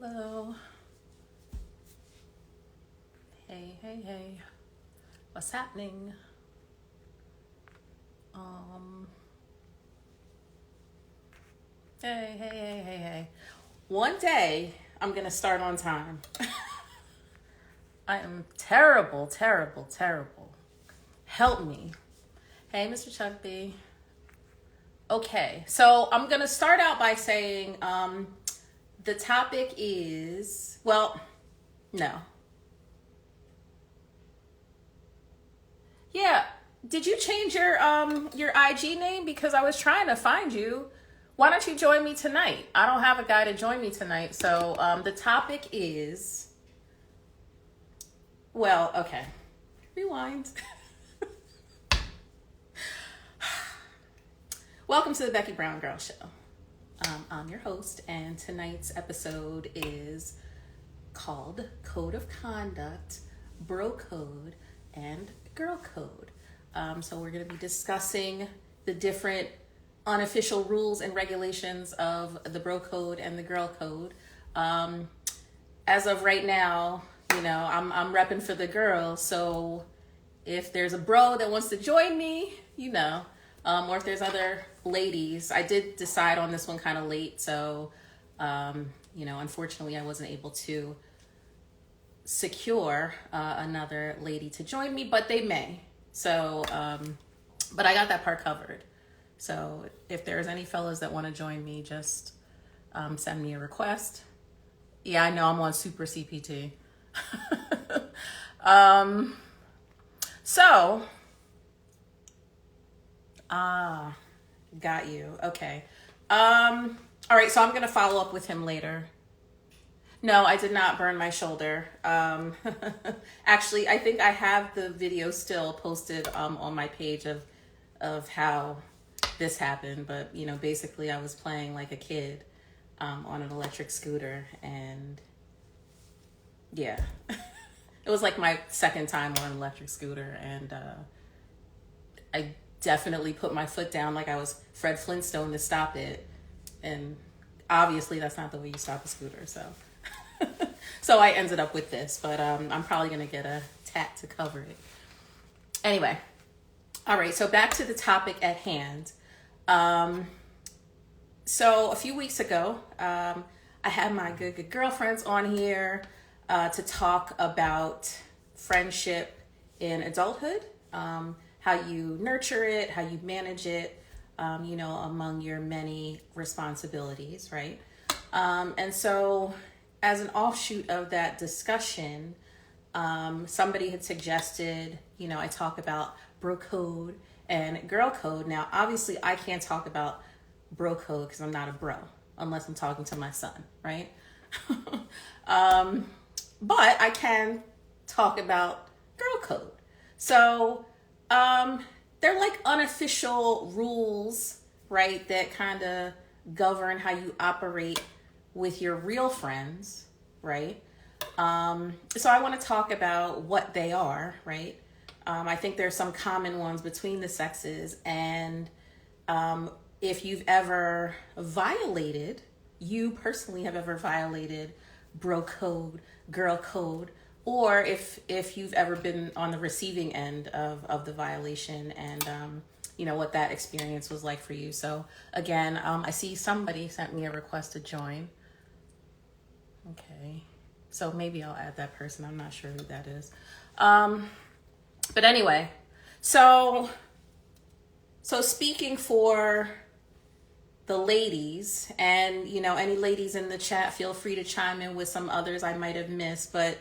Hello. Hey. What's happening? Hey. One day, I'm gonna start on time. I am terrible. Help me. Hey, Mr. Chuck B. Okay, so I'm gonna start out by saying, the topic is, no. Yeah, did you change your IG name? Because I was trying to find you. Why don't you join me tonight? I don't have a guy to join me tonight. So the topic is, okay. Rewind. Welcome to the Becky Brown Girl Show. I'm your host, and tonight's episode is called Code of Conduct, Bro Code, and Girl Code. So we're going to be discussing the different unofficial rules and regulations of the Bro Code and the Girl Code. As of right now, I'm repping for the girl. So if there's a bro that wants to join me, or if there's other ladies, I did decide on this one kind of late. So, unfortunately I wasn't able to secure another lady to join me, but they may. So, but I got that part covered. So if there's any fellas that want to join me, just send me a request. Yeah, I know I'm on super CPT. Got you. Okay. All right. So I'm going to follow up with him later. No, I did not burn my shoulder. Actually, I think I have the video still posted on my page of how this happened. But, basically I was playing like a kid on an electric scooter. And yeah, it was like my second time on an electric scooter. And I definitely put my foot down like I was Fred Flintstone to stop it. And obviously that's not the way you stop a scooter. So I ended up with this, but I'm probably going to get a tat to cover it. Anyway. All right. So back to the topic at hand. So a few weeks ago, I had my good girlfriends on here to talk about friendship in adulthood, how you nurture it, how you manage it, among your many responsibilities, right? And so as an offshoot of that discussion, somebody had suggested, I talk about bro code and girl code. Now, obviously, I can't talk about bro code because I'm not a bro, unless I'm talking to my son, right? But I can talk about girl code. So they're like unofficial rules, right, that kind of govern how you operate with your real friends, right? So I want to talk about what they are, right? I think there's some common ones between the sexes, and if you've ever violated, you personally have ever violated bro code, girl code, or if you've ever been on the receiving end of the violation, and what that experience was like for you. So again, I see somebody sent me a request to join. Okay, so maybe I'll add that person. I'm not sure who that is. But anyway, so speaking for the ladies, and any ladies in the chat, feel free to chime in with some others I might have missed, but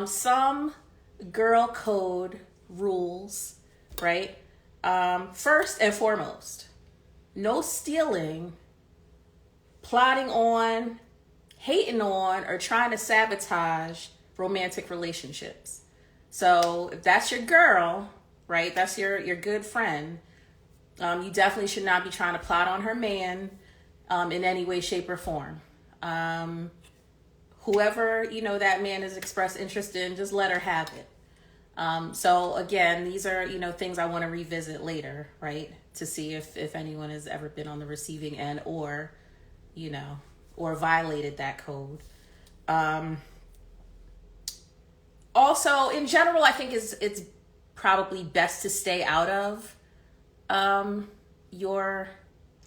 some girl code rules, right? First and foremost, no stealing, plotting on, hating on, or trying to sabotage romantic relationships. So if that's your girl, right, that's your good friend, you definitely should not be trying to plot on her man in any way, shape, or form. Whoever, that man has expressed interest in, just let her have it. So again, these are, things I want to revisit later, right, to see if anyone has ever been on the receiving end or, or violated that code. Also, in general, I think it's probably best to stay out of your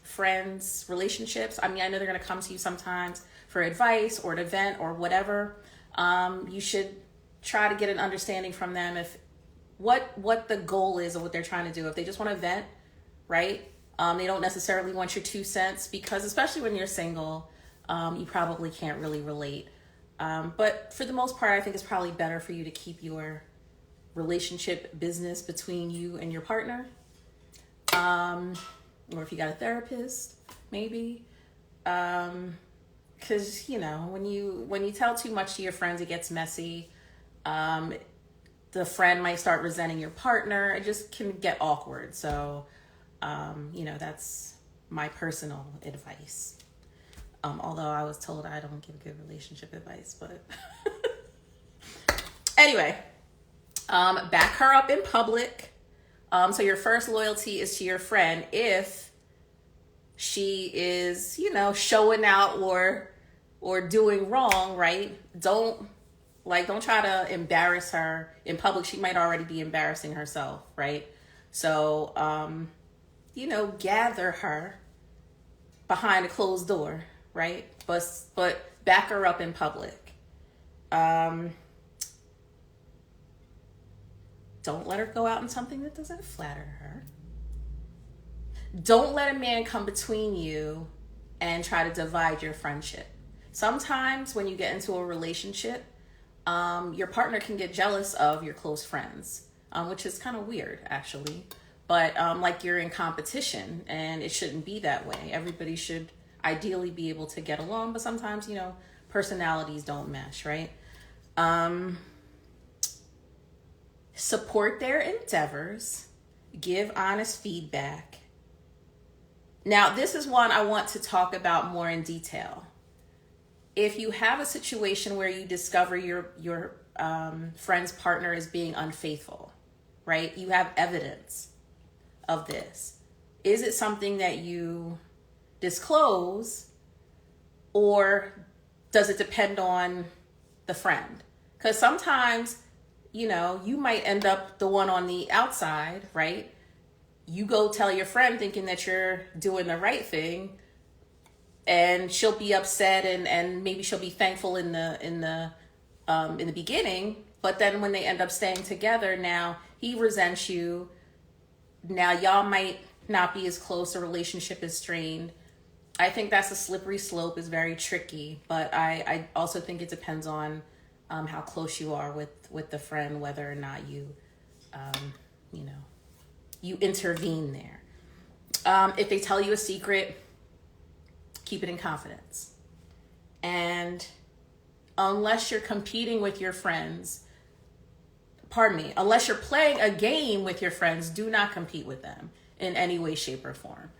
friends' relationships. I mean, I know they're going to come to you sometimes for advice or an event or whatever. You should try to get an understanding from them if what the goal is of what they're trying to do. If they just want to vent, right? They don't necessarily want your 2 cents, because especially when you're single, you probably can't really relate. But for the most part, I think it's probably better for you to keep your relationship business between you and your partner. Or if you got a therapist, maybe. Because, you know, when you tell too much to your friends, it gets messy. The friend might start resenting your partner. It just can get awkward. So, you know, that's my personal advice. Although I was told I don't give good relationship advice, but anyway, back her up in public. So your first loyalty is to your friend. If she is, you know, showing out or doing wrong, right? Don't try to embarrass her in public. She might already be embarrassing herself, right? So, you know, gather her behind a closed door, right? But back her up in public. Don't let her go out in something that doesn't flatter her. Don't let a man come between you and try to divide your friendship. Sometimes when you get into a relationship, your partner can get jealous of your close friends, which is kind of weird, actually. But like you're in competition, and it shouldn't be that way. Everybody should ideally be able to get along, but sometimes, you know, personalities don't mesh, right? Support their endeavors. Give honest feedback. Now, this is one I want to talk about more in detail. If you have a situation where you discover your friend's partner is being unfaithful, right? You have evidence of this. Is it something that you disclose, or does it depend on the friend? Because sometimes, you know, you might end up the one on the outside, right? You go tell your friend thinking that you're doing the right thing, and she'll be upset, and maybe she'll be thankful in the beginning, but then when they end up staying together, now he resents you. Now y'all might not be as close, the relationship is strained. I think that's a slippery slope, is very tricky, but I also think it depends on how close you are with the friend, whether or not you intervene there. If they tell you a secret, keep it in confidence. And unless you're competing with your friends, unless you're playing a game with your friends, do not compete with them in any way, shape, or form.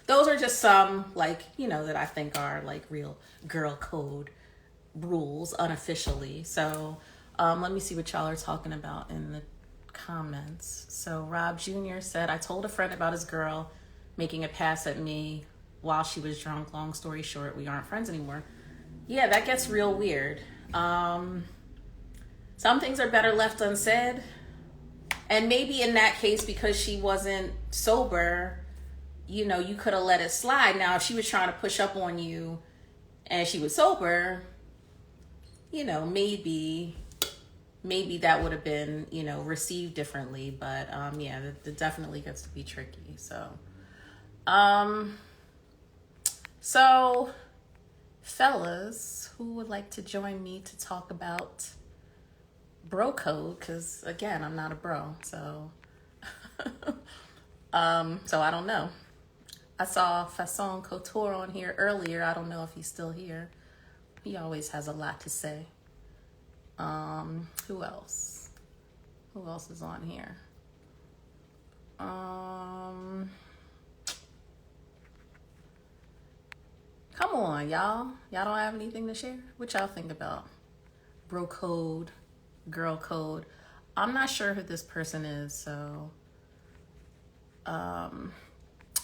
Those are just some, that I think are real girl code rules unofficially. So let me see what y'all are talking about in the comments. So Rob Jr. said, I told a friend about his girl making a pass at me while she was drunk. Long story short, we aren't friends anymore. Yeah, that gets real weird. Some things are better left unsaid. And maybe in that case, because she wasn't sober, you could have let it slide. Now, if she was trying to push up on you and she was sober, maybe that would have been, received differently. But yeah, that definitely gets to be tricky. So fellas, who would like to join me to talk about bro code? Because again, I'm not a bro, so so I don't know. I saw Fason Couture on here earlier. I don't know if he's still here. He always has a lot to say. Who else? Who else is on here? Come on, y'all. Y'all don't have anything to share? What y'all think about bro code, girl code? I'm not sure who this person is, so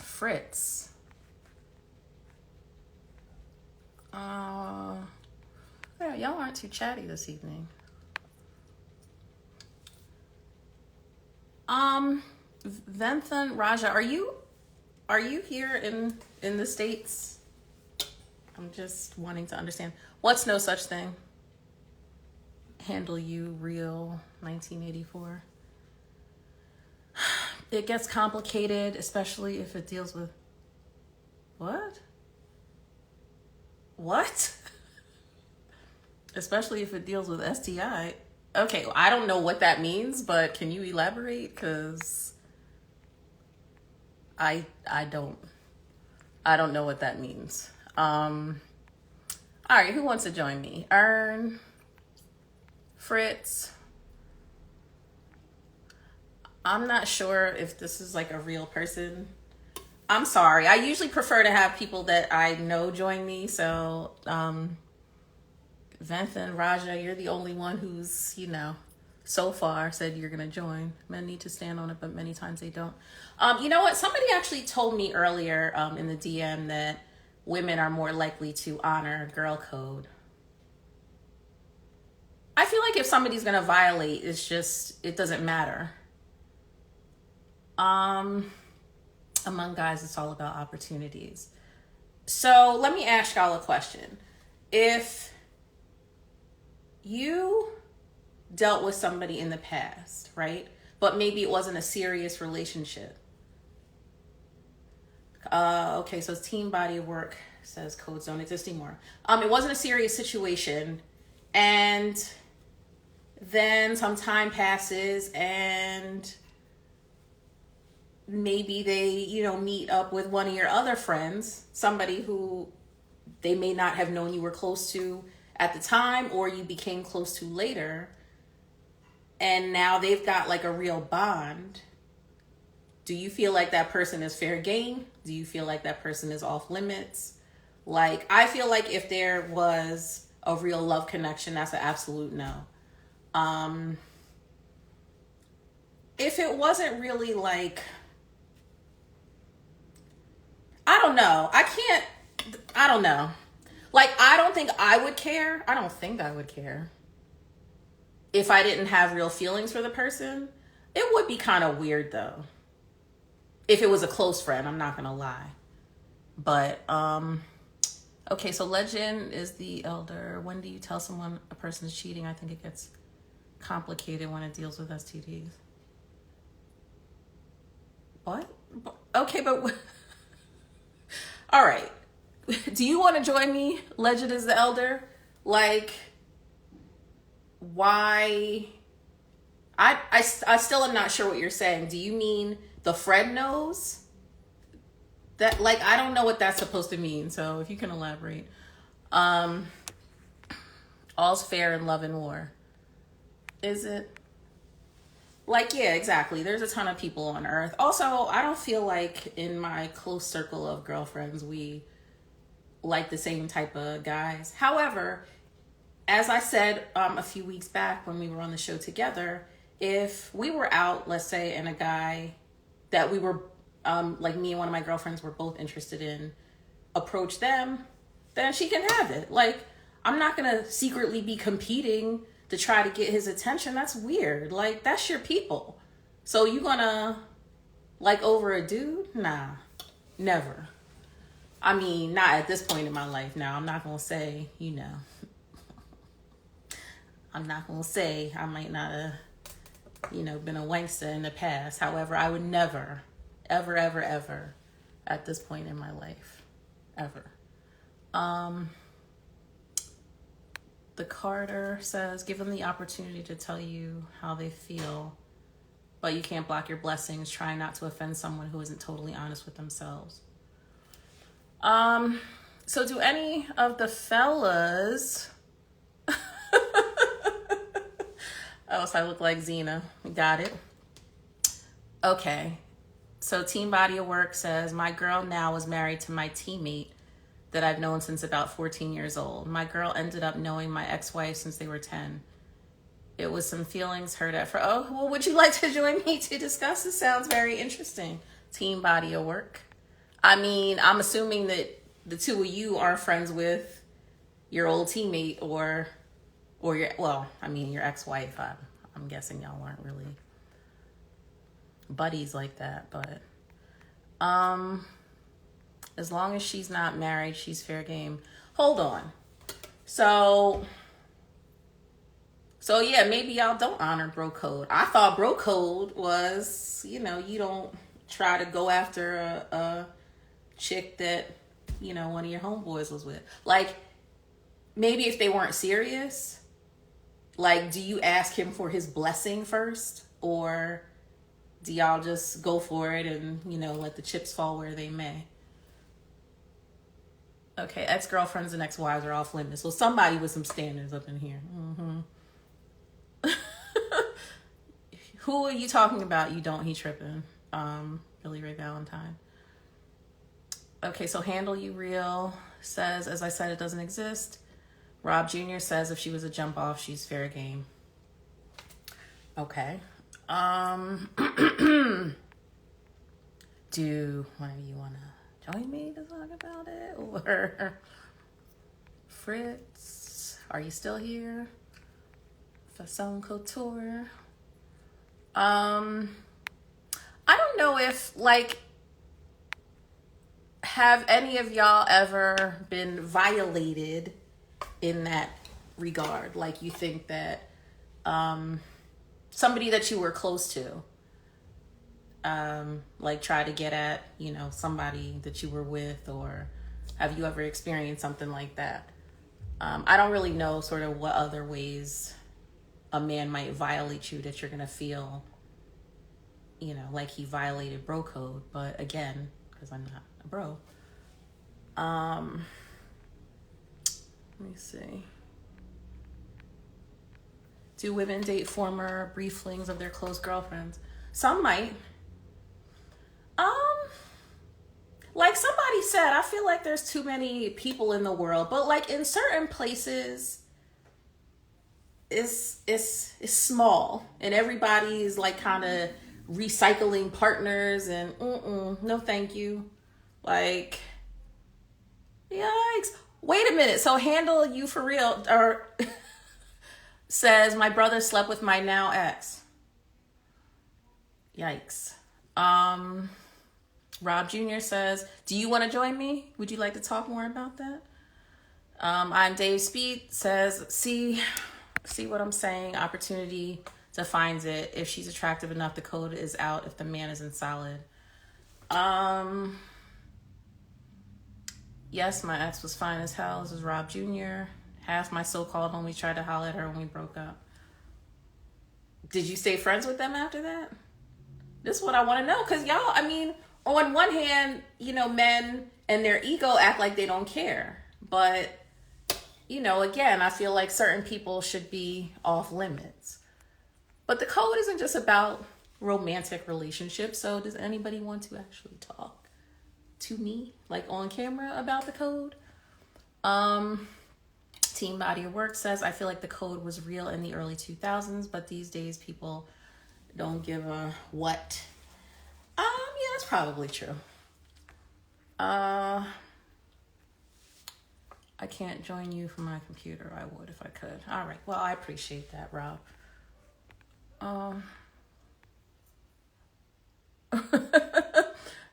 Fritz. Y'all aren't too chatty this evening. Venthan Raja, are you here in the States? I'm just wanting to understand. What's no such thing? Handle you real 1984. It gets complicated, especially if it deals with what? Especially if it deals with STI. Okay, well, I don't know what that means, but can you elaborate? Because I don't know what that means. All right, who wants to join me? Ern, Fritz. I'm not sure if this is like a real person. I'm sorry. I usually prefer to have people that I know join me. So, Venthan Raja, you're the only one who's, so far said you're going to join. Men need to stand on it, but many times they don't. You know what? Somebody actually told me earlier in the DM that women are more likely to honor girl code. I feel like if somebody's going to violate, it doesn't matter. Among guys, it's all about opportunities. So let me ask y'all a question. If you dealt with somebody in the past, right? But maybe it wasn't a serious relationship. Okay, so team body of work says codes don't exist anymore. It wasn't a serious situation, and then some time passes and maybe they, meet up with one of your other friends, somebody who they may not have known you were close to at the time, or you became close to later, and now they've got like a real bond. Do you feel like that person is fair game? Do you feel like that person is off limits? Like, I feel like if there was a real love connection, that's an absolute no. If it wasn't really like, I don't know. I don't know. Like, I don't think I would care. I don't think I would care if I didn't have real feelings for the person. It would be kind of weird though. If it was a close friend, I'm not gonna lie. But, okay, so legend is the elder. When do you tell someone a person is cheating? I think it gets complicated when it deals with STDs. What? Okay, but all right. Do you want to join me? Legend is the elder. Like, why? I still am not sure what you're saying. Do you mean the friend knows? That, like, I don't know what that's supposed to mean. So if you can elaborate. All's fair in love and war. Is it? Like, yeah, exactly. There's a ton of people on earth. Also, I don't feel like in my close circle of girlfriends, we like the same type of guys. However, as I said a few weeks back when we were on the show together, if we were out, let's say, and a guy that we were, like me and one of my girlfriends were both interested in, approach them, then she can have it. Like, I'm not going to secretly be competing to try to get his attention. That's weird. Like, that's your people. So you gonna, like, over a dude? Nah, never. I mean, not at this point in my life. Now, I'm not gonna say, I'm not gonna say I might not have, been a wankster in the past. However, I would never, ever, ever, ever, at this point in my life, ever. The Carter says, give them the opportunity to tell you how they feel, but you can't block your blessings. Try not to offend someone who isn't totally honest with themselves. So do any of the fellas... Oh, so I look like Xena. Got it. Okay. So Team Body of Work says, my girl now is married to my teammate that I've known since about 14 years old. My girl ended up knowing my ex-wife since they were 10. It was some feelings hurt at first. Oh, well, would you like to join me to discuss? This sounds very interesting. Team Body of Work. I mean, I'm assuming that the two of you are friends with your old teammate, or Or your, well, I mean, your ex-wife. I'm guessing y'all weren't really buddies like that, but as long as she's not married, she's fair game. Hold on. So yeah, maybe y'all don't honor bro code. I thought bro code was, you know, you don't try to go after a chick that, you know, one of your homeboys was with. Like, maybe if they weren't serious, like, do you ask him for his blessing first? Or do y'all just go for it and, you know, let the chips fall where they may? Okay, ex-girlfriends and ex-wives are off limits. So somebody with some standards up in here. Who are you talking about? You don't, he tripping. Billy Ray Valentine. Okay, so Handle You Real says, as I said, it doesn't exist. Rob Jr. says if she was a jump off, she's fair game. Okay. Do one of you want to join me to talk about it? Or Fritz, are you still here? Façon Couture. I don't know if, like, have any of y'all ever been violated in that regard? Like, you think that somebody that you were close to, like, try to get at, you know, somebody that you were with, or have you ever experienced something like that? I don't really know sort of what other ways a man might violate you that you're gonna feel, you know, like he violated bro code. But again, because I'm not a bro. Let me see. Do women date former brief flings of their close girlfriends? Some might. Like somebody said, I feel like there's too many people in the world, but like in certain places, it's small, and everybody's like kind of recycling partners, and no thank you. Like, yikes. Wait a minute. So Handle You For Real or says my brother slept with my now ex. Yikes. Rob Jr. says, do you want to join me? Would you like to talk more about that? I'm Dave Speed says, see what I'm saying? Opportunity defines it. If she's attractive enough, the code is out if the man isn't solid. Yes, my ex was fine as hell. This is Rob Jr. Half my so-called homies tried to holler at her when we broke up. Did you stay friends with them after that? This is what I want to know. Because y'all, I mean, on one hand, you know, men and their ego act like they don't care. But, you know, again, I feel like certain people should be off limits. But the code isn't just about romantic relationships. So does anybody want to actually talk to me, like on camera, about the code? Team Body of Work says, I feel like the code was real in the early 2000s, but these days people don't give a what. Yeah, that's probably true. I can't join you from my computer. I would if I could. All right. Well, I appreciate that, Rob.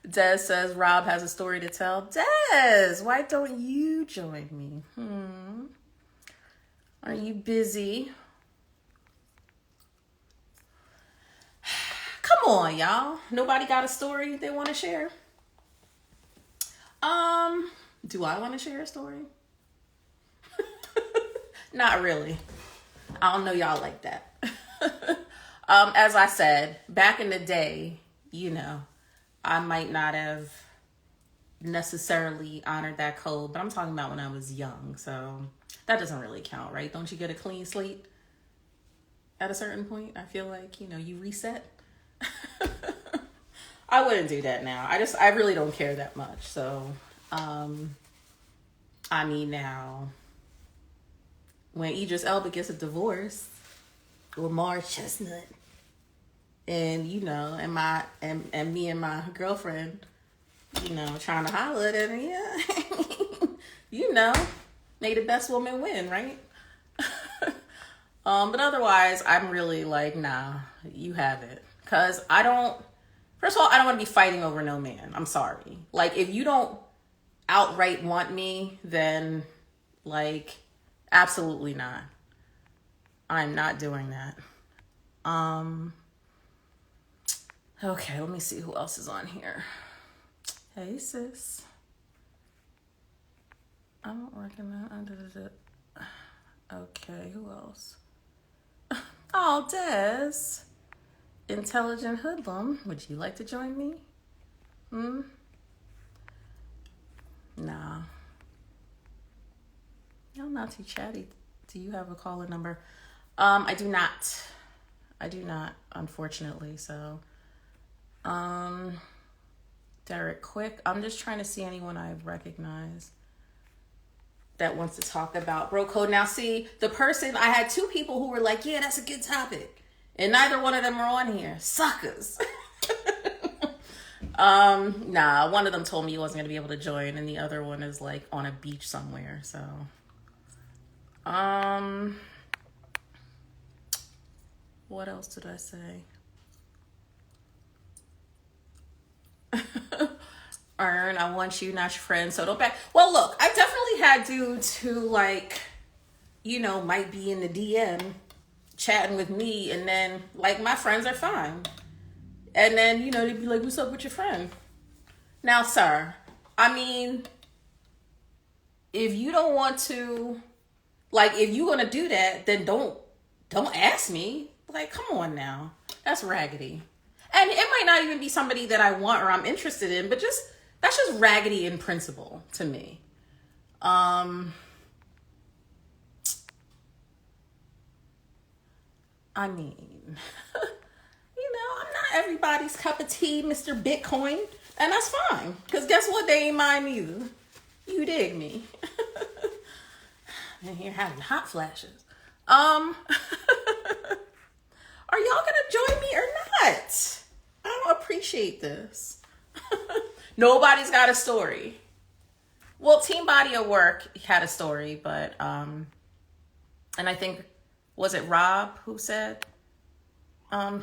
Des says Rob has a story to tell. Des, why don't you join me? Are you busy? Come on, y'all. Nobody got a story they want to share? Do I want to share a story? Not really. I don't know y'all like that. As I said, back in the day, you know, I might not have necessarily honored that code, but I'm talking about when I was young, so that doesn't really count, right? Don't you get a clean slate at a certain point? I feel like, you know, you reset. I wouldn't do that now. I really don't care that much. So, I mean, now, when Idris Elba gets a divorce, Lamar Chestnut, and, you know, and me and my girlfriend, you know, trying to holler at him, yeah, you know, may the best woman win, right? But otherwise, I'm really like, nah, you have it. Because first of all, I don't want to be fighting over no man. I'm sorry. Like, if you don't outright want me, then, like, absolutely not. I'm not doing that. Okay, let me see who else is on here. Hey, sis. I don't recognize. Okay, who else? Oh, Des. Intelligent hoodlum. Would you like to join me? Nah. I'm not too chatty. Do you have a caller number? I do not. Unfortunately. So, Derek, quick. I'm just trying to see anyone I recognize that wants to talk about bro code. Now, see, I had two people who were like, yeah, that's a good topic. And neither one of them are on here. Suckers. Nah, one of them told me he wasn't going to be able to join, and the other one is like on a beach somewhere. So, what else did I say? Earn, I want you, not your friend, so don't back. Well, look, I definitely had dudes who, like, you know, might be in the DM chatting with me, and then, like, my friends are fine. And then, you know, they'd be like, what's up with your friend? Now, sir, I mean, if you don't want to, like, if you're going to do that, then don't ask me. Like, come on now. That's raggedy. And it might not even be somebody that I want or I'm interested in, but that's just raggedy in principle to me. I mean, you know, I'm not everybody's cup of tea, Mr. Bitcoin, and that's fine. Because guess what? They ain't mine either. You dig me? And here having hot flashes. Are y'all gonna join me or not? I don't appreciate this. Nobody's got a story. Well, Team Body of Work had a story, but and I think, was it Rob who said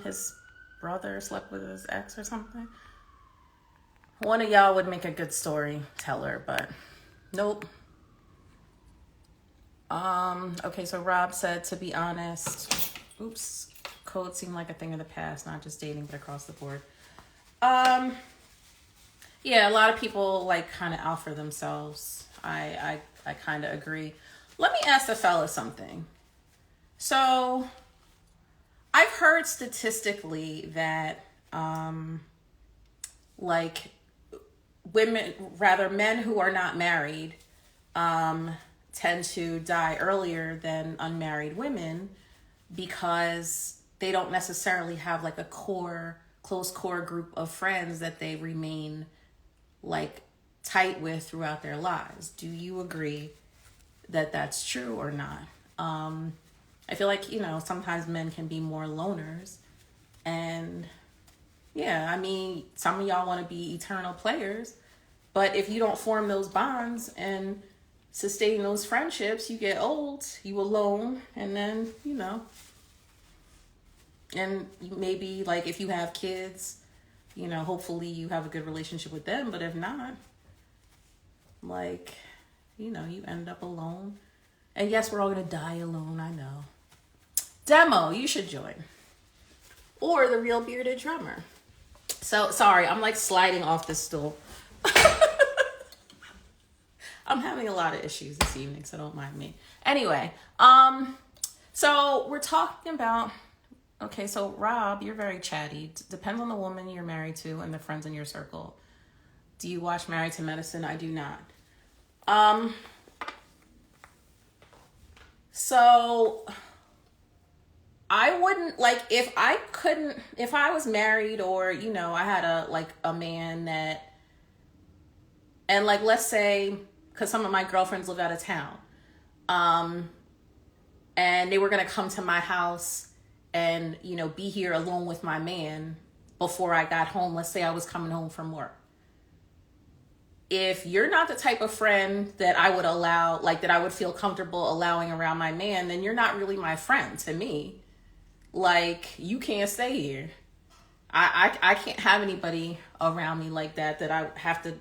his brother slept with his ex or something? One of y'all would make a good storyteller, but nope. Okay, so Rob said, to be honest, oops, code seemed like a thing of the past, not just dating, but across the board. Yeah, a lot of people like kind of out for themselves. I kind of agree. Let me ask the fella something. So I've heard statistically that like men who are not married tend to die earlier than unmarried women because they don't necessarily have like a close core group of friends that they remain like tight with throughout their lives. Do you agree that that's true or not? I feel like, you know, sometimes men can be more loners, and yeah, I mean, some of y'all want to be eternal players, but if you don't form those bonds and sustain those friendships, you get old, you alone, and then, you know, and maybe like if you have kids, you know, hopefully you have a good relationship with them, but if not, like, you know, you end up alone. And yes, we're all gonna die alone, I know. Demo, you should join. Or the Real Bearded Drummer. So, sorry, I'm like sliding off this stool. I'm having a lot of issues this evening, so don't mind me. Anyway, so we're talking about, okay, so Rob, you're very chatty. Depends on the woman you're married to and the friends in your circle. Do you watch Married to Medicine? I do not. So I wouldn't, like, if I was married, or, you know, I had a man that, and like, let's say, because some of my girlfriends live out of town, and they were going to come to my house and, you know, be here alone with my man before I got home. Let's say I was coming home from work. if you're not the type of friend that I would allow, like that I would feel comfortable allowing around my man, then you're not really my friend to me. Like, you can't stay here. I can't have anybody around me like that I have to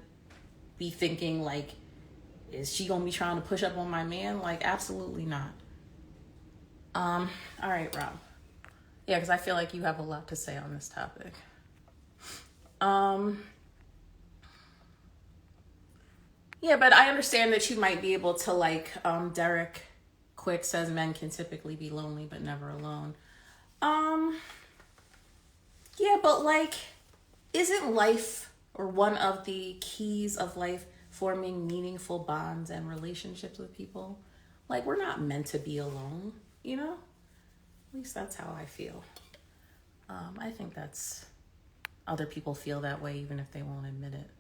be thinking like, is she gonna be trying to push up on my man? Like, absolutely not. All right, Rob. Yeah, because I feel like you have a lot to say on this topic. Yeah, but I understand that you might be able to like. Derek Quick says men can typically be lonely but never alone. Um, yeah, but like, isn't life or one of the keys of life forming meaningful bonds and relationships with people? Like, we're not meant to be alone, you know? At least that's how I feel. I think that's other people feel that way even if they won't admit it.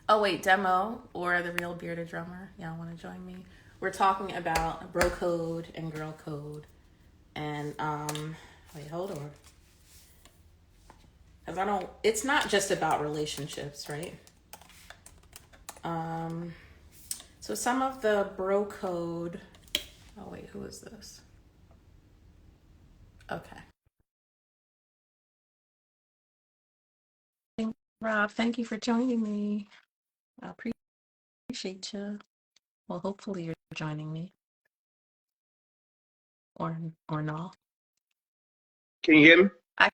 Oh wait, Demo or the Real Bearded Drummer, y'all want to join me? We're talking about bro code and girl code, and wait, hold on, because I don't. It's not just about relationships, right? So some of the bro code. Oh wait, who is this? Okay. Rob, thank you for joining me. I appreciate you. Well, hopefully you're joining me, or not. Can you hear me? I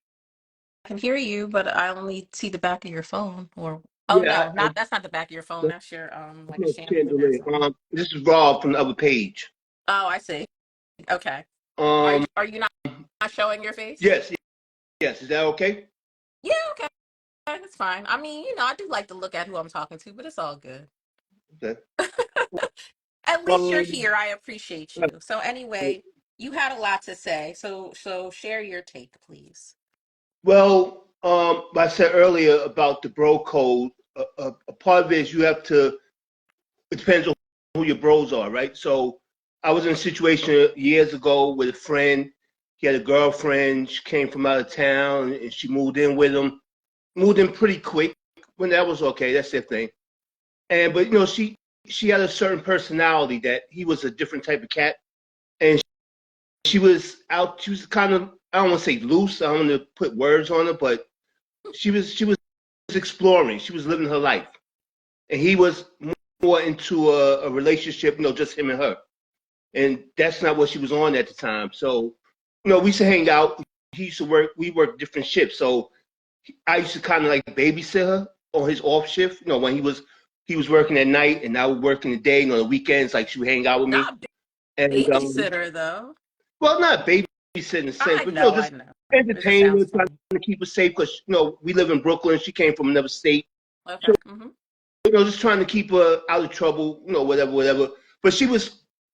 can hear you, but I only see the back of your phone. Or oh Yeah, no, not that's not the back of your phone. that's That's your like a my chandelier or chandelier. something. This is Rob from the other page. Oh, I see. Okay. Um, Are you not showing your face? yes, yes. Is that okay? Yeah. Okay. That's fine. I mean, I do like to look at who I'm talking to, but it's all good. Okay. At least you're Um, here. I appreciate you. So anyway, you had a lot to say. So share your take, please. well, I said earlier about the bro code. A part of it is you have to. It depends on who your bros are, right? So, I was in a situation years ago with a friend. He had a girlfriend. She came from out of town, and she moved in with him. Moved in pretty quick. When that was okay, that's their thing. And but she had a certain personality that he was a different type of cat, and she was out. She was kind of, I don't want to say loose. I don't want to put words on it, but she was exploring. She was living her life, and he was more into a relationship. Just him and her, and that's not what she was on at the time. So we used to hang out. He used to work. We worked different shifts, so I used to kind of like babysit her on his off shift. When he was working at night and I would work in the day. And on the weekends, like she would hang out with me. Not And babysitter though. well, not babysitting in a sense, I but know, I just know. It just entertain her, sounds trying funny. to keep her safe because we live in Brooklyn. She came from another state, Okay. so Mm-hmm. just trying to keep her out of trouble. Whatever, whatever. But you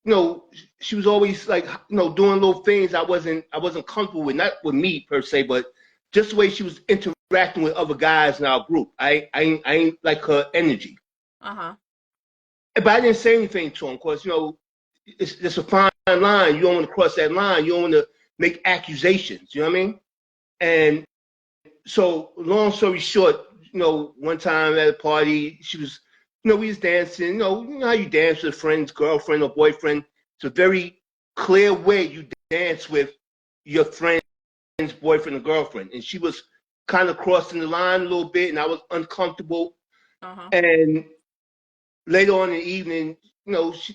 know, she was always like, doing little things I wasn't comfortable with, not with me per se, but just the way she was interacting with other guys in our group. I ain't like her energy. Uh-huh. But I didn't say anything to him because it's a fine line. You don't want to cross that line. You don't want to make accusations. You know what I mean? And so, long story short, one time at a party, she was, we was dancing. You know how you dance with a friend's girlfriend or boyfriend. It's a very clear way you dance with your friend's boyfriend or girlfriend. And she was kind of crossing the line a little bit, and I was uncomfortable. Uh-huh. And later on in the evening,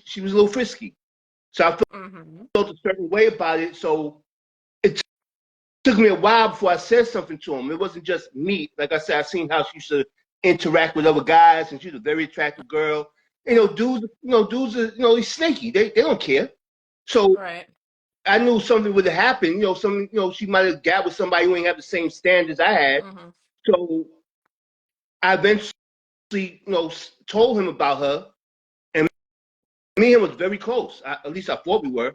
she was a little frisky. So I Mm-hmm. felt a certain way about it. So it took me a while before I said something to him. It wasn't just me. Like I said, I seen how she used to interact with other guys, and she's a very attractive girl. Dudes are, he's snaky. They don't care. So Right. I knew something would have happened. She might have got with somebody who ain't have the same standards I had. Mm-hmm. So I eventually, told him about her, and me and him was very close. At least I thought we were.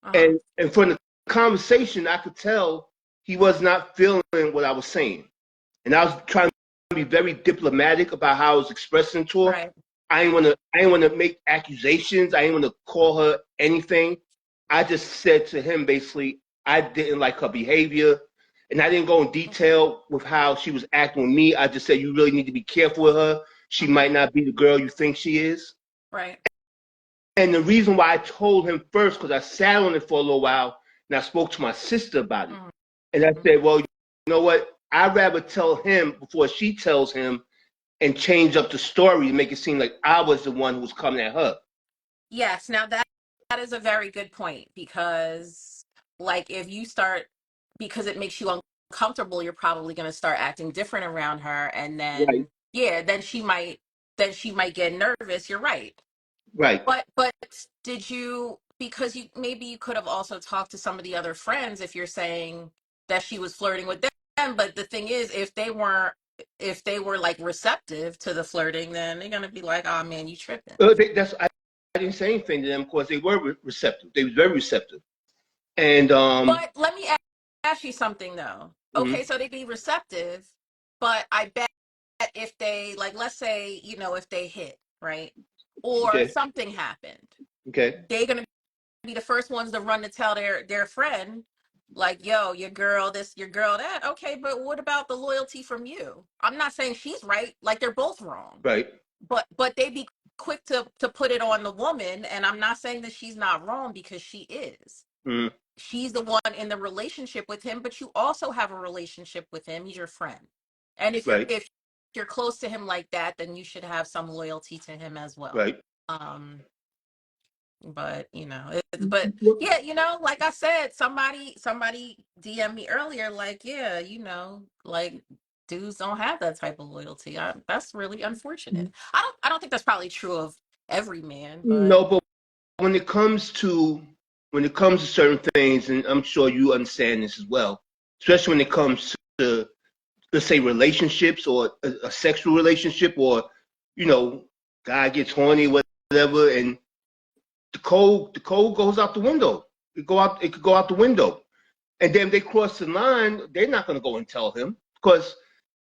Uh-huh. And from the conversation, I could tell he was not feeling what I was saying. And I was trying to be very diplomatic about how I was expressing to her. Right. I ain't wanna make accusations. I ain't wanna call her anything. I just said to him basically, I didn't like her behavior. And I didn't go in detail with how she was acting with me. I just said you really need to be careful with her. She might not be the girl you think she is. Right. And the reason why I told him first, because I sat on it for a little while and I spoke to my sister about it. And I said, well, you know what? I'd rather tell him before she tells him and change up the story to make it seem like I was the one who was coming at her. Yes. Now that is a very good point, because like if you start, because it makes you uncomfortable, you're probably going to start acting different around her, and Right, then yeah, then she might get nervous. You're right. right. But did you, because you, maybe you could have also talked to some of the other friends if you're saying that she was flirting with them, but the thing is, if they were like receptive to the flirting, then they're gonna be like, oh man, you tripping. I didn't say anything to them because they were receptive. They was very receptive. And But let me ask you something though. Okay, mhm, so they'd be receptive, but I bet if they, like, let's say, if they hit, right? Or okay, something happened, okay, they're gonna be the first ones to run to tell their friend, like, yo, your girl this, your girl that. Okay, but what about the loyalty from you? I'm not saying she's right, like they're both wrong, right, but they be quick to put it on the woman, and I'm not saying that she's not wrong, because she is. mhm, She's the one in the relationship with him, but you also have a relationship with him. He's your friend, and if you're right, if you're close to him like that, then you should have some loyalty to him as well. right. um but but yeah, like I said, somebody DM me earlier, like, yeah, like, dudes don't have that type of loyalty. That's really unfortunate. I don't think that's probably true of every man, but No, but when it comes to certain things, and I'm sure you understand this as well, especially when it comes to, let's say, relationships or a sexual relationship, or you know, guy gets horny, whatever, and the code goes out the window. It could go out the window. And then they cross the line, they're not going to go and tell him because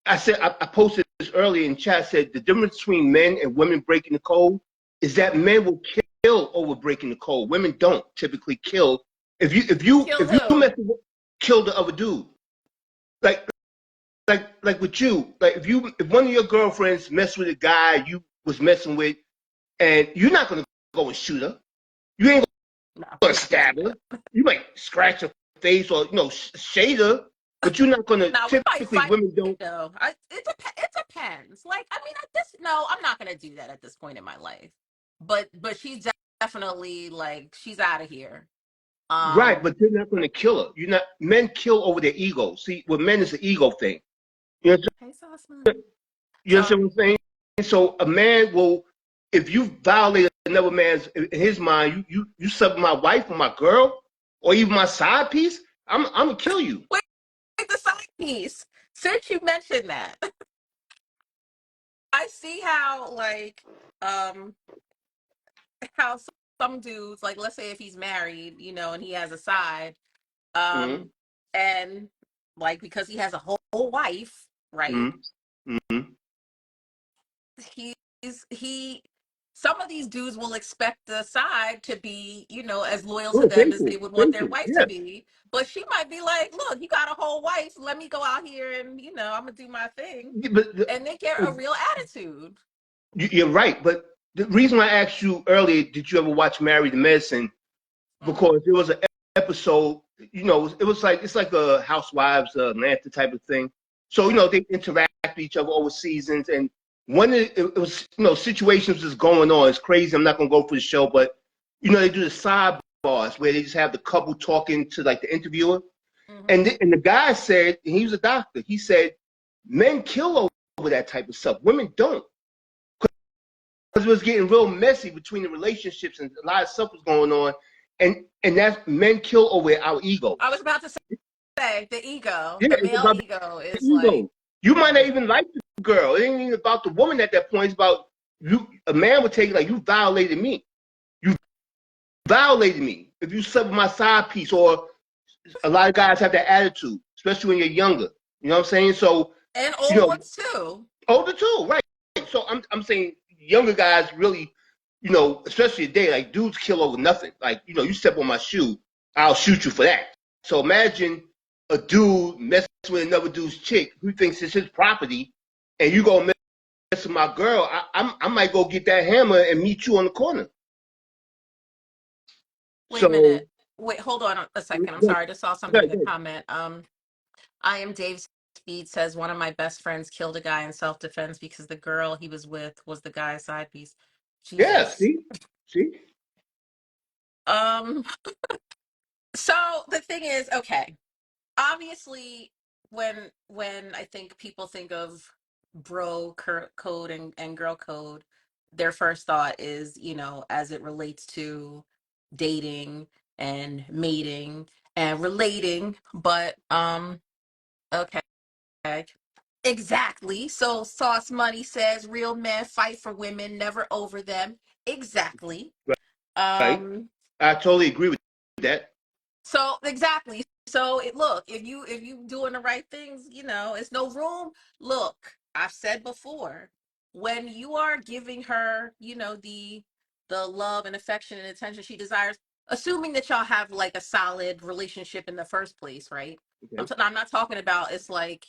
I posted this earlier in chat. Said the difference between men and women breaking the code is that men will kill over breaking the code. Women don't typically kill. kill If you who? kill the other dude, like like with you, like if one of your girlfriends messed with a guy you was messing with, and you're not going to go and shoot her. You ain't No, going I'm to not gonna do stab her. that. You might scratch her face or shade her, but you're not going to. No, we might Typically, fight women don't. though. It depends. Like, I mean, at this, no, I'm not gonna do that at this point in my life. But she's definitely, like, she's out of here. Right, Um, but you're not going to kill her. You're not. Men kill over their ego. See, with men is an ego thing. You know, hey, Sauceman. you understand Sorry. what I'm saying? So a man will, if you violate another man's, in his mind, you sub my wife or my girl or even my side piece, I'm gonna kill you. Wait, the side piece. Since you mentioned that, I see how, like, um how some dudes, like, let's say if he's married, and he has a side, Mm-hmm. um and, like, because he has a whole wife, right? Mm-hmm. Mm-hmm. He some of these dudes will expect the side to be, as loyal to Oh, them as faithful, they would want their faithful. wife to Yeah, be. But she might be like, look, you got a whole wife, let me go out here and, I'm gonna do my thing. but And they get a real attitude. you're right. But the reason I asked you earlier, did you ever watch Married to Medicine? Mm-mm. Because there was an episode, it was like it's like a Housewives Atlanta type of thing. So Yeah. they interact with each other over seasons, and it was situations was going on. It's crazy. I'm not gonna go for the show, but they do the sidebars where they just have the couple talking to like the interviewer, Hmm. and the guy said, and he was a doctor. He said men kill over that type of stuff. Women don't. Because it was getting real messy between the relationships and a lot of stuff was going on, and that's men kill over our I egos. was about to say the ego, Yeah, the it's male about ego the is like, ego. You might not yeah. even like the girl. It ain't even about the woman at that point. It's about you. A man would take it like you violated me. You violated me. If you sub my side piece, or a lot of guys have that attitude, especially when you're younger. You know what I'm saying? So And you old know, ones too. older too, right? So I'm saying younger guys really, especially today, like dudes kill over nothing. Like you step on my shoe, I'll shoot you for that. So imagine a dude messing with another dude's chick who thinks it's his property, and you go mess with my girl, I might go get that hammer and meet you on the corner. Wait a So, minute. Wait, hold on a second. I'm go sorry. I just saw something in the ahead. comment. I am Dave Speed says one of my best friends killed a guy in self-defense because the girl he was with was the guy's side piece. Yeah, Jesus. see. Um, so the thing is, okay, obviously when I think people think of code and girl code, their first thought is, as it relates to dating and mating and relating, but okay. Exactly. So Sauce Money says real men fight for women, never over them. Exactly. Right. Um I totally agree with that. so exactly. So look, if you doing the right things, it's no room. Look, I've said before, when you are giving her, the love and affection and attention she desires, assuming that y'all have like a solid relationship in the first place, right? Okay. I'm not talking about it's like,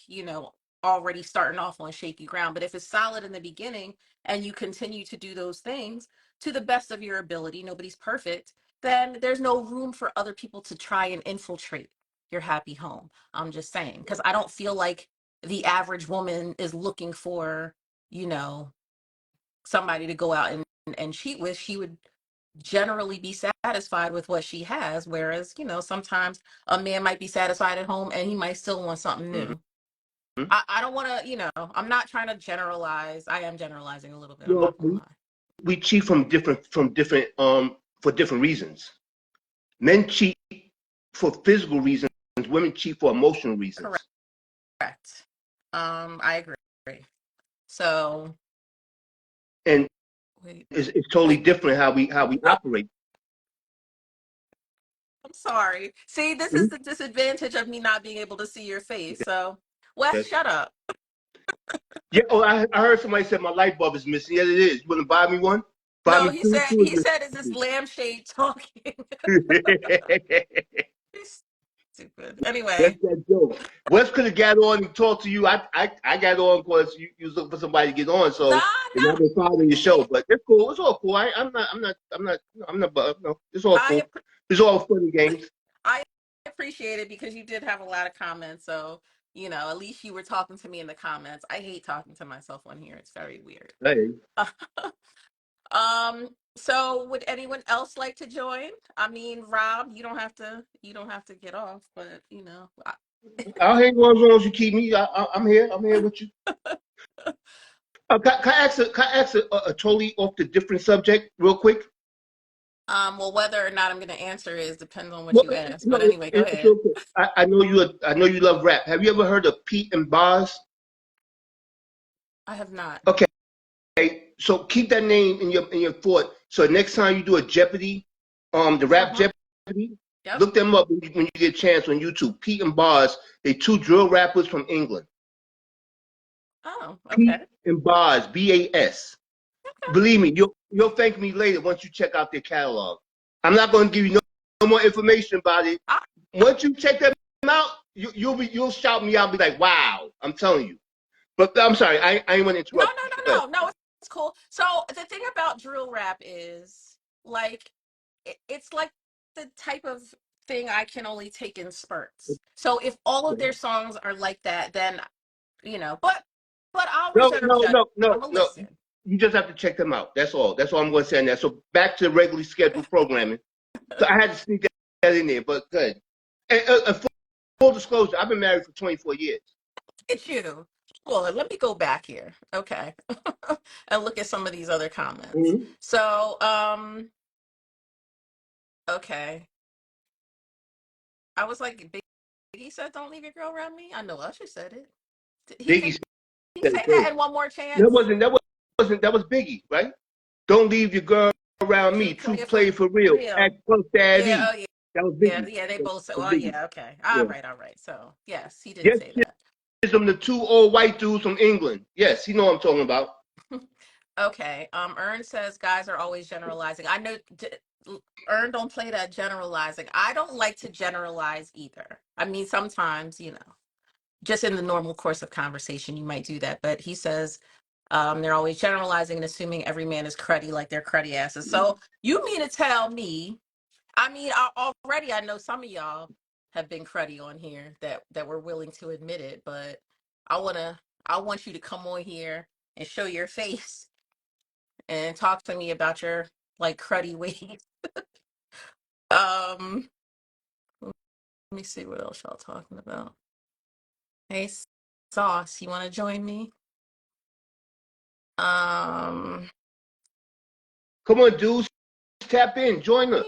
already starting off on shaky ground, but if it's solid in the beginning and you continue to do those things to the best of your ability, nobody's perfect, then there's no room for other people to try and infiltrate your happy home. I'm just saying, because I don't feel like the average woman is looking for, you know, somebody to go out and cheat with. She would generally be satisfied with what she has. Whereas, sometimes a man might be satisfied at home and he might still want something Mm-hmm. new. I don't want to, I'm not trying to generalize. I am generalizing a little bit. I'm Well, not going to lie. we cheat for different reasons. Men cheat for physical reasons. Women cheat for emotional reasons. Correct. I agree. So, And wait, it's totally different how we operate. I'm sorry. See, this is Mhm. the disadvantage of me not being able to see your face. So, Wes, Okay. shut up. Yeah. Oh, I heard somebody said my light bulb is missing. Yes, it is. You want to buy me one? Buy No, me he two. said, Two he said, is this is lampshade talking? missing. He's stupid. Anyway, That's that joke. Wes could have got on and talked to you. I got on because you was looking for somebody to get on. nah, So and I've nah. been following your show, but it's cool. It's all cool. No, it's all I cool. It's all fun and appre- games. I appreciate it because you did have a lot of comments. So, at least you were talking to me in the comments. I hate talking to myself on here. It's very weird. Hey, So would anyone else like to join? I mean, Rob, you don't have to get off, but I'll hang on as long as you keep me. I'm here. I'm here with you. Can I ask a totally off the different subject real quick? well, whether or not I'm going to answer is depends on what Well, you ask. no, But anyway, go it's ahead. okay. I know you love rap. Have you ever heard of Pete and Boz? I have not. Okay, so keep that name in your thought. So next time you do a Jeopardy, the rap Uh-huh. Jeopardy, Yep. look them up when you get a chance on YouTube. Pete and Boz, they two drill rappers from England. Oh, okay. Pete and Boz, Bas. Believe me, you'll thank me later once you check out their catalog. I'm not going to give you no more information about it. I, Once you check them out, you'll shout me out, and be like, "Wow!" I'm telling you. But I'm sorry, I ain't want to no, interrupt you. Go ahead. no. It's cool. So the thing about drill rap is like it's like the type of thing I can only take in spurts. So if all of their songs are like that, then but I'll No, reserve no, judgment. no, no, I'm gonna no. listen. You just have to check them out. That's all. That's all I'm going to say on that. So back to regularly scheduled programming. So I had to sneak that in there, but good. And full disclosure, I've been married for 24 years. Look at you. Well, let me go back here. Okay. And look at some of these other comments. Mm-hmm. So, okay. I was like, Biggie said, "Don't leave your girl around me." I know Usher said it. Can Biggie he said say it that first. in one more That chance? wasn't that wasn't that was Biggie, right? Don't leave your girl around True me. True player for play for real. real. Act Puff Yeah. Daddy. Oh yeah. That was Yeah. Biggie. Yeah. They That both said, was "Oh Biggie. yeah. Okay. Yeah. All right. All right." So yes, he did Yes, say that. them the two old white dudes from England. Yes, you know what I'm talking about. Okay. Ern says guys are always generalizing. I know. Earn don't play that generalizing. I don't like to generalize either. I mean, sometimes, just in the normal course of conversation, you might do that. But he says they're always generalizing and assuming every man is cruddy like they're cruddy asses. So you mean to tell me, I mean, already I know some of y'all have been cruddy on here that were willing to admit it, but I want you to come on here and show your face and talk to me about your like cruddy ways. Um, let me see what else y'all talking about. Hey, Sauce, you want to join me? Um, Come on, dudes, tap in, join us,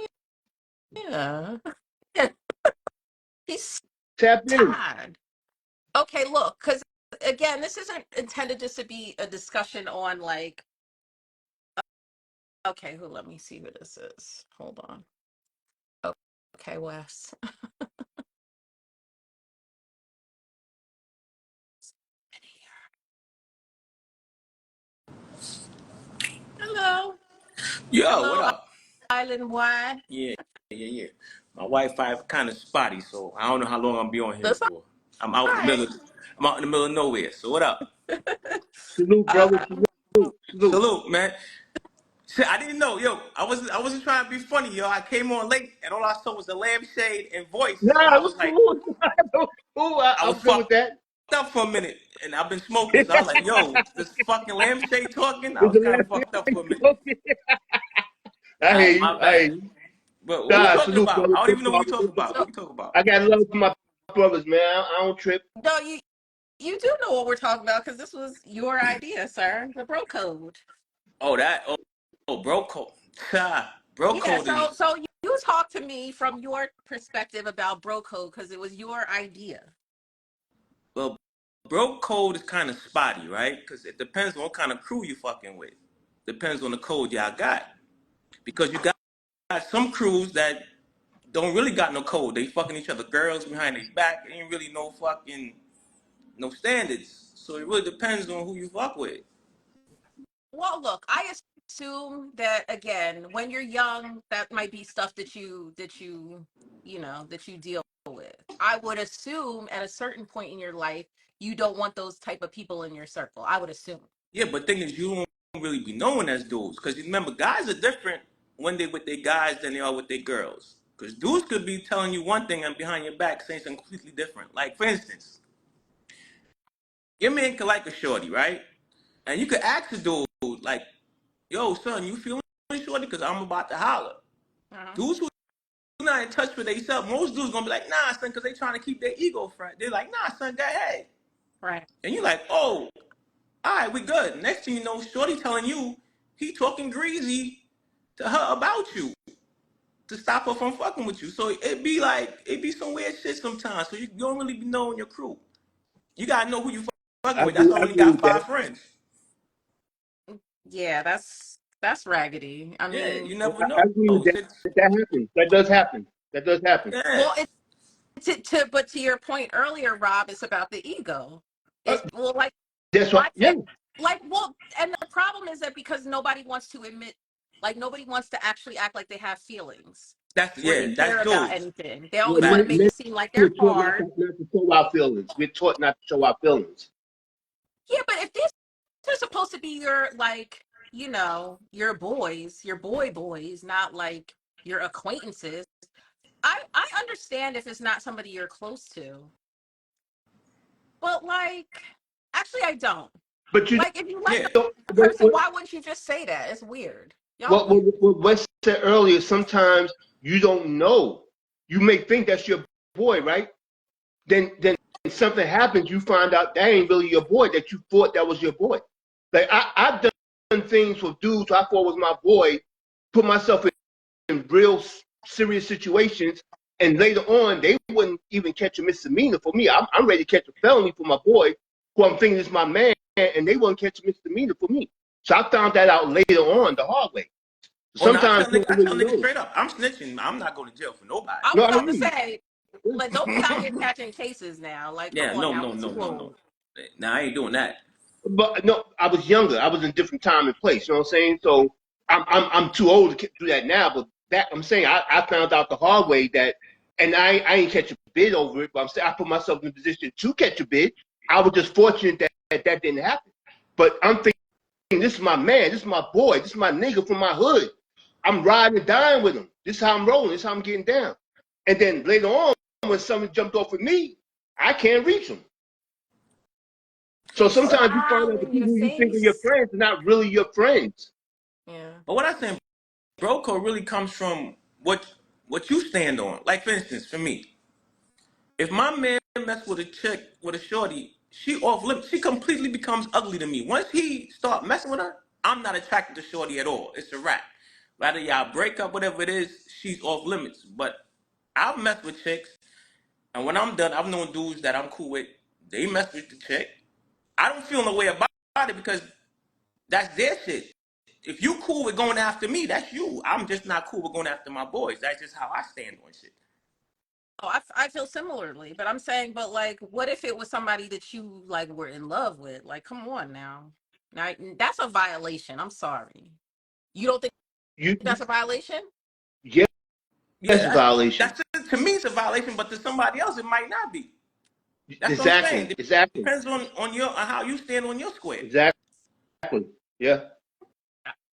yeah, he's tap in. tired. Okay, look, because again, this isn't intended just to be a discussion on like, okay, who? Let me see who this is. Hold on. Oh, okay, Wes. Hello, Yo, what hello, up? Island Wide. Yeah. My Wi-Fi kind of spotty, so I don't know how long I'm be on here That's all for. I'm out in the right. middle. I'm out in the middle of nowhere. So what up? Salute, brother. um, Salute. Salute. Salute, man. Shit, I didn't know, yo. I wasn't trying to be funny, yo. I came on late, and all I saw was a lampshade and voice, and Nah, I what's was like, cool? Cool. I was I'm good with fucked that. up for a minute, and I've been smoking, so I was like, yo, this fucking lampshade talking. I It's was the kind of last thing fucked up I for a minute. go. I All hear right, you. my I hear bad. you. But what we Nah, talking salute, about? brother. I don't No even know what we problem. No talking about. problem. What so we talking about? I got love for my brothers, man. I don't trip. no, you do know what we're talking about because this was your idea, sir. The bro code. Oh, that. Oh, bro code. Bro Yeah, code so is you talk to me from your perspective about bro code because it was your idea. well, bro code is kind of spotty, right? Because it depends on what kind of crew you fucking with. Depends on the code y'all got. Because you got some crews that don't really got no code. They fucking each other girls behind their back. Ain't really no fucking no standards. So it really depends on who you fuck with. Well, look, I assume that again, when you're young, that might be stuff that you deal with. I would assume at a certain point in your life, you don't want those type of people in your circle. I would assume. Yeah, but thing is, you don't really be known as dudes. Because you remember, guys are different when they with their guys than they are with their girls. Because dudes could be telling you one thing and behind your back saying something completely different. Like, for instance, your man could like a shorty, right? And you could ask a dude, like, yo, son, you feeling shorty? Because I'm about to holler. Uh-huh. Dudes who not in touch with themselves, most dudes gonna be like, nah, son, because they trying to keep their ego front. They're like, nah, son, go ahead. Right. And you're like, oh, all right, we good. Next thing you know, shorty telling you he talking greasy to her about you to stop her from fucking with you. So it be some weird shit sometimes. So you don't really be knowing your crew. You gotta know who you fucking with. That's why I I only agree got with that. 5 friends. Yeah, that's raggedy. I Yeah, mean, you never I know. agree with that. Shit, That happens. That does happen. That does happen. yeah, well, but to your point earlier, Rob, it's about the ego. Uh, It well, like that's why what. Yeah. can't well, and the problem is that because nobody wants to admit, like nobody wants to actually act like they have feelings or they care that's about dudes. anything. They always want to Facts. make Men it seem like we're they're taught hard. not to show our feelings. We're taught not to show our feelings. Yeah, but if these are supposed to be your like, your boys, your boys, not like your acquaintances. I understand if it's not somebody you're close to, but like, actually, I don't. But you Like, if you like Yeah, know a person, why wouldn't you just say that? It's weird. Y'all weird. what Wes said earlier. Sometimes you don't know. You may think that's your boy, right? Then something happens. You find out that ain't really your boy. That you thought that was your boy. Like I've done things with dudes I thought was my boy. Put myself in real serious situations, and later on they wouldn't even catch a misdemeanor for me. I'm ready to catch a felony for my boy, who I'm thinking is my man, and they wouldn't catch a misdemeanor for me. So I found that out later on the hard way. oh no, Sometimes you I don't tell really niggas know. straight up. I'm snitching. I'm not going to jail for nobody. I No, was I about to mean, say, like, don't be out here catching cases now. Like, come Yeah, on no, now, no, we no, too no, no. old. Nah, I ain't doing that. but no, I was younger. I was in a different time and place. You know what I'm saying? So I'm too old to do that now. But that I'm saying I found out the hard way that, and I ain't catch a bid over it, but I'm saying I put myself in a position to catch a bid. I was just fortunate that didn't happen. But I'm thinking, this is my man, this is my boy, this is my nigga from my hood. I'm riding and dying with him. This is how I'm rolling. This is how I'm getting down. And then later on, when someone jumped off with me, I can't reach them. So sometimes you find out the In your people you think are your face. friends are not really your friends. Yeah. But what I'm saying, bro code really comes from what you stand on. Like for instance, for me, if my man mess with a chick with a shorty, she off limits. She completely becomes ugly to me. Once he start messing with her, I'm not attracted to shorty at all. It's a wrap. Whether y'all break up, whatever it is, she's off limits. But I've messed with chicks, and when I'm done, I've known dudes that I'm cool with. They mess with the chick. I don't feel no way about it because that's their shit. If you cool with going after me, that's you. I'm just not cool with going after my boys. That's just how I stand on shit. Oh, I feel similarly, but I'm saying, but like, what if it was somebody that you like were in love with? Like, come on now. Now that's a violation. I'm sorry. You don't think You, that's a violation? yeah, that's a Yeah, violation. that's to me it's a violation, but to somebody else it might not be. That's what I'm saying. Exactly, exactly, Depends on how you stand on your square. exactly. Yeah,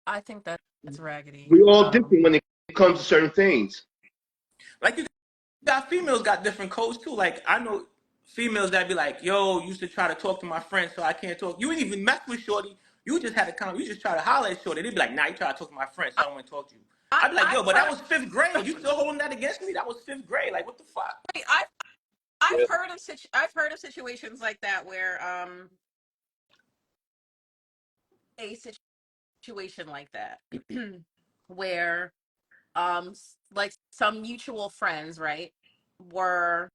I think that's raggedy. we all different when it comes to certain things. Like you got females got different codes too. Like I know females that be like, "Yo, used to try to talk to my friends, so I can't talk." You ain't even mess with shorty. You just had a comment. You just try to holler at shorty. They be like, "Nah, you try to talk to my friends, so I don't want to talk to you." I'd be like, "Yo, I've but that heard was fifth grade. You still holding that against me? That was fifth grade. Like, what the fuck?" I've heard of I've heard of situations like that where a situation like that where like some mutual friends, right, were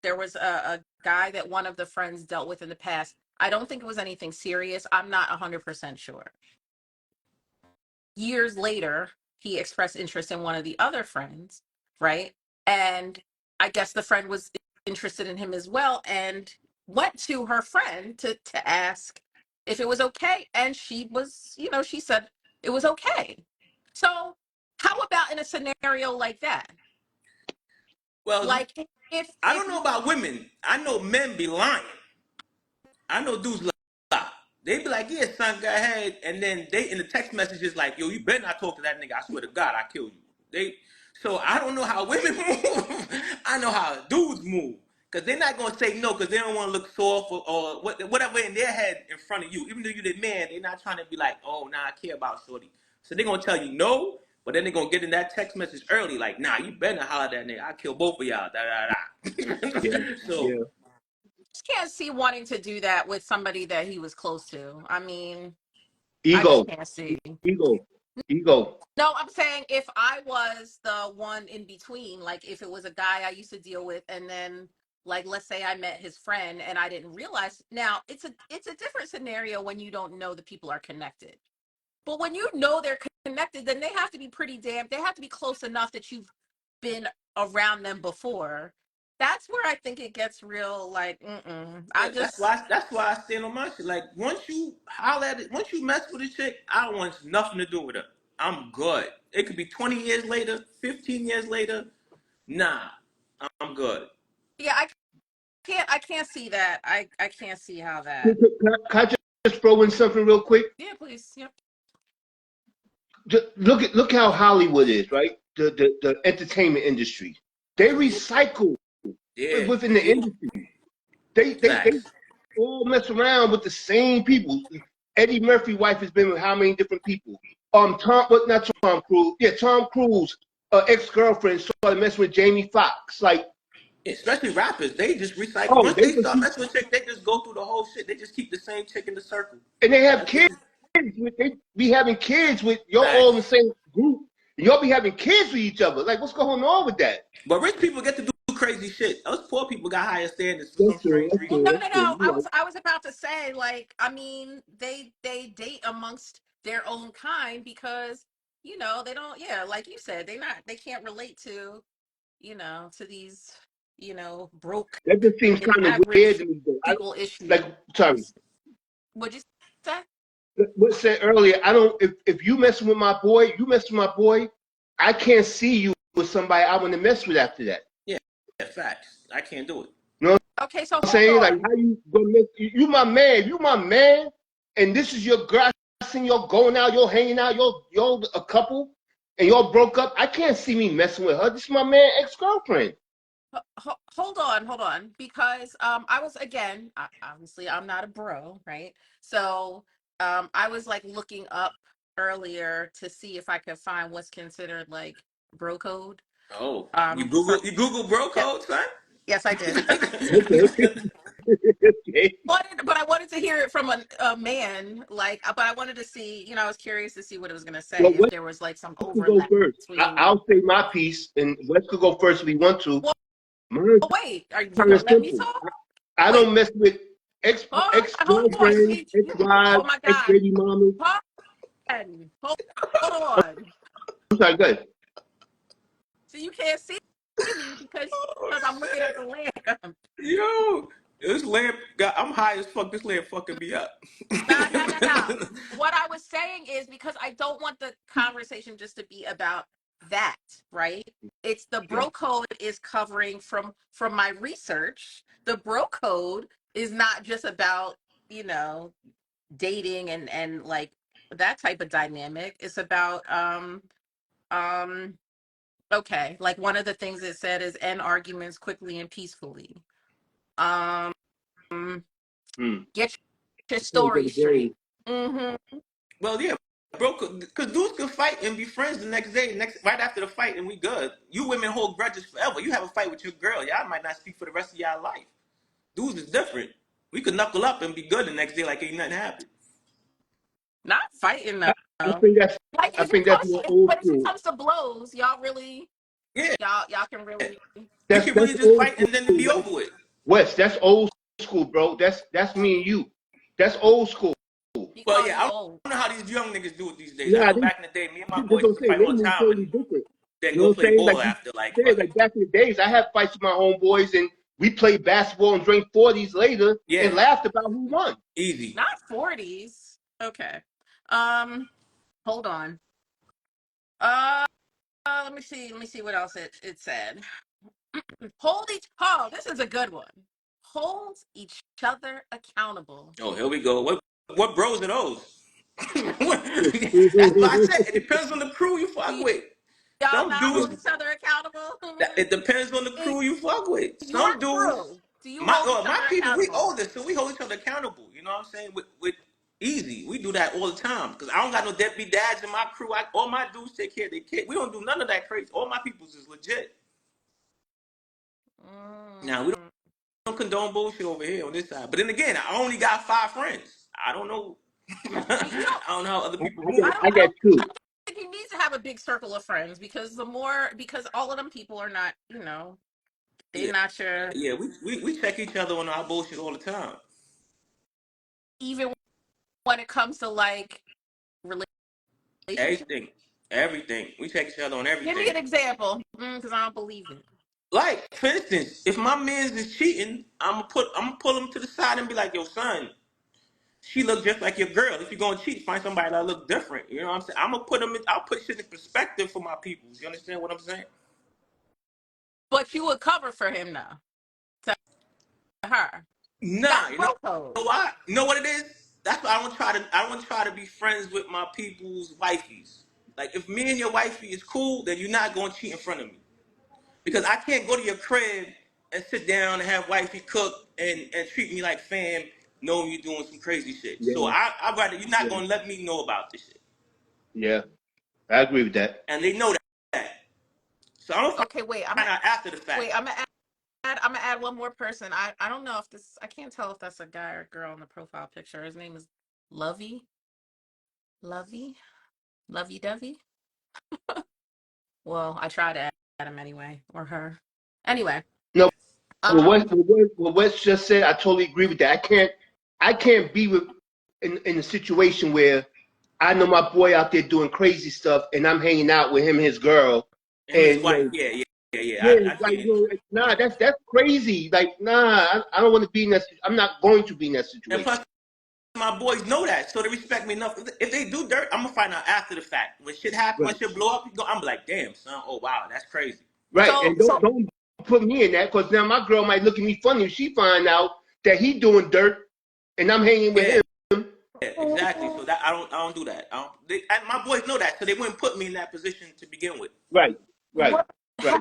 there was a guy that one of the friends dealt with in the past. I don't think it was anything serious. I'm not 100% sure. Years later, he expressed interest in one of the other friends, right? And I guess the friend was interested in him as well and went to her friend to ask if it was okay. And she was, she said it was okay. So, how about in a scenario like that? Well, Like I if don't know about women. I know men be lying. I know dudes lie. They be like, "Yeah, son, go ahead," and then they in the text messages like, "Yo, you better not talk to that nigga. I swear to God, I kill you." So I don't know how women move. I know how dudes move because they're not gonna say no because they don't want to look soft or whatever in their head in front of you. Even though you're the man, they're not trying to be like, "Oh, nah, I care about shorty." So they're gonna tell you no, but then they're gonna get in that text message early, like, "Nah, you better not holler at that nigga. I kill both of y'all." Da da da. Yeah, So yeah. just can't see wanting to do that with somebody that he was close to. I mean, I just Ego, can't see. ego, ego. No, I'm saying if I was the one in between, like if it was a guy I used to deal with, and then like let's say I met his friend and I didn't realize. Now it's a different scenario when you don't know the people are connected. But when you know they're connected, then they have to be pretty damn. They have to be close enough that you've been around them before. That's where I think it gets real. Like, I yeah, that's just why I stand on my shit. Like once you holler at it, once you mess with a chick, I don't want nothing to do with her. I'm good. It could be 20 years later, 15 years later. Nah, I'm good. yeah, I can't see that. I can't see how that. Can I just throw in something real quick? Yeah, please. Yep. Just look how Hollywood is, right? The entertainment industry. They recycle Yeah, within the industry. They facts. all mess around with the same people. Eddie Murphy's wife has been with how many different people? Not Tom Cruise. Yeah, Tom Cruise, ex-girlfriend started messing with Jamie Foxx. Like, Especially rappers, they just recycle. oh, Once they start messing with chick, they just go through the whole shit. They just keep the same chick in the circle. and they have That's what kids. They be having kids with y'all all in the facts. same group. And y'all be having kids with each other. Like, what's going on with that? But rich people get to do crazy shit. Those poor people got higher standards for some That's true. strange That's Well, reason. true. no, That's no, true. no. I was about to say, like, I mean, they date amongst their own kind because they don't. Yeah, like you said, they can't relate to to these broke That just seems and kind of weird average to me. Though. people Like, issues. sorry. What'd you say? What said earlier? I don't. If you messing with my boy, you messing with my boy. I can't see you with somebody I want to mess with after that. Yeah, facts. I can't do it. You know what Okay, so I'm hold saying? Like, on. how you gonna mess? You my man. You my man. And this is your girl. You're going out. You're hanging out. You're a couple, and y'all broke up. I can't see me messing with her. This is my man, ex-girlfriend. Hold on, because I was again, obviously I'm not a bro, right? So I was like looking up earlier to see if I could find what's considered like bro code. Oh, For you Google bro yeah, code, son? yes, I did. Okay. Okay. But I wanted to hear it from a man, like, but I wanted to see, I was curious to see what it was gonna say, Well, if West there was like some could go overlap first. between. I'll say my piece, and West could go first if he want to. Well, Mine's wait, are you kind of gonna let me simple. talk? I Wait, don't mess with hold on. ex-girlfriends, See, ex-wives, oh my God. ex-baby mamas. Hold, hold on. I'm sorry, good. So you can't see me because Oh I'm looking at shit. the lamp. Yo, this lamp got. I'm high as fuck. This lamp fucking me up. No. What I was saying is because I don't want the conversation just to be about that, right? It's the Yeah. bro code is covering from my research. The bro code is not just about, you know, dating and like that type of dynamic. It's about um okay, like one of the things it said is end arguments quickly and peacefully. Um Hmm. get your That's how story it goes. straight. Mm-hmm. Well, yeah, bro, because dudes can fight and be friends the next day, right after the fight, and we good. You women hold grudges forever. You have a fight with your girl, y'all might not speak for the rest of y'all life. Dudes is different. We could knuckle up and be good the next day like ain't nothing happened. Not fighting I though. think that's Like I think that's more old but if it school. comes to blows, y'all really Yeah, y'all can really. we could That's really just old fight school, and then be West. over with. West, that's old school, bro. That's me and you. That's old school. He Well, called yeah, you I old. don't know how these young niggas do it these days. I Nah, know back in the day, me and my that's boys what I'm used to saying. fight They all the move time totally and different. then You know go what I'm play saying? ball after. Like, Yeah, fuck it. like back in the days, I had fights with my homeboys, and we played basketball and drank 40s later Yeah, and laughed about who won. easy. Not 40s. Okay. Um, hold on. Uh, let me see what else it said. This is a good one. Hold each other accountable. Oh, here we go. What bros are those? That's what I said. It depends on the crew you Do fuck y- with. y'all Some not hold dudes, each other accountable? it depends on the In crew you fuck with. your Some dudes, crew, do you hold each my other people, we accountable? older, so we hold each other accountable. You know what I'm saying? With easy, we do that all the time. Cause I don't got no deadbeat dads in my crew. All my dudes take care of their kids. We don't do none of that crazy. All my people's is legit. Now we Mm. don't condone bullshit over here on this side. But then again, I only got 5 friends. I don't know. You don't. I don't know how other I, people I move. got I I got don't. I two. don't think you need to have a big circle of friends because because all of them people are not, they're Yeah, not your yeah. We check each other on our bullshit all the time. even when it comes to like relationship. Everything, everything. We check each other on Give me everything. an example, because I don't believe it. Like, for instance, if my man's is cheating, I'm gonna pull him to the side and be like, "Yo, son, she look just like your girl. If you're gonna cheat, find somebody that look different." You know what I'm saying? I'm gonna put them. I'll put shit in perspective for my people. You understand what I'm saying? But you would cover for him now to her. Nah, That's you know bro code. why? You know what it is? That's why I don't try to be friends with my people's wifeys. Like, if me and your wifey is cool, then you're not gonna cheat in front of me. Because I can't go to your crib and sit down and have wifey cook and treat me like fam, knowing you're doing some crazy shit. So Yeah, I'd rather you're not yeah, gonna let me know about this shit. yeah. I agree with that. And they know that. So I'm gonna Okay, wait. find out after the fact. I'm gonna add one more person. I don't know if this. I can't tell if that's a guy or a girl in the profile picture. His name is Lovey. Lovey. Lovey Dovey. Well, I try to add him anyway, or her. Anyway. No, Um. what Wes just said, I totally agree with that. I can't be in a situation where I know my boy out there doing crazy stuff, and I'm hanging out with him and his girl, Him and his and wife, yeah. yeah, I like see it. nah, that's crazy. Like, nah, I don't want to be in that. I'm not going to be in that And plus, situation. my boys know that, so they respect me enough. If they do dirt, I'm gonna find out after the fact. When shit happen, when Right. shit blow up, I'm like, damn, son. Oh wow, that's crazy. Right. So And so don't put me in that because now my girl might look at me funny if she find out that he doing dirt and I'm hanging with Yeah, him. yeah, exactly. So that I don't do that. And my boys know that, so they wouldn't put me in that position to begin with. Right. Right. what Right.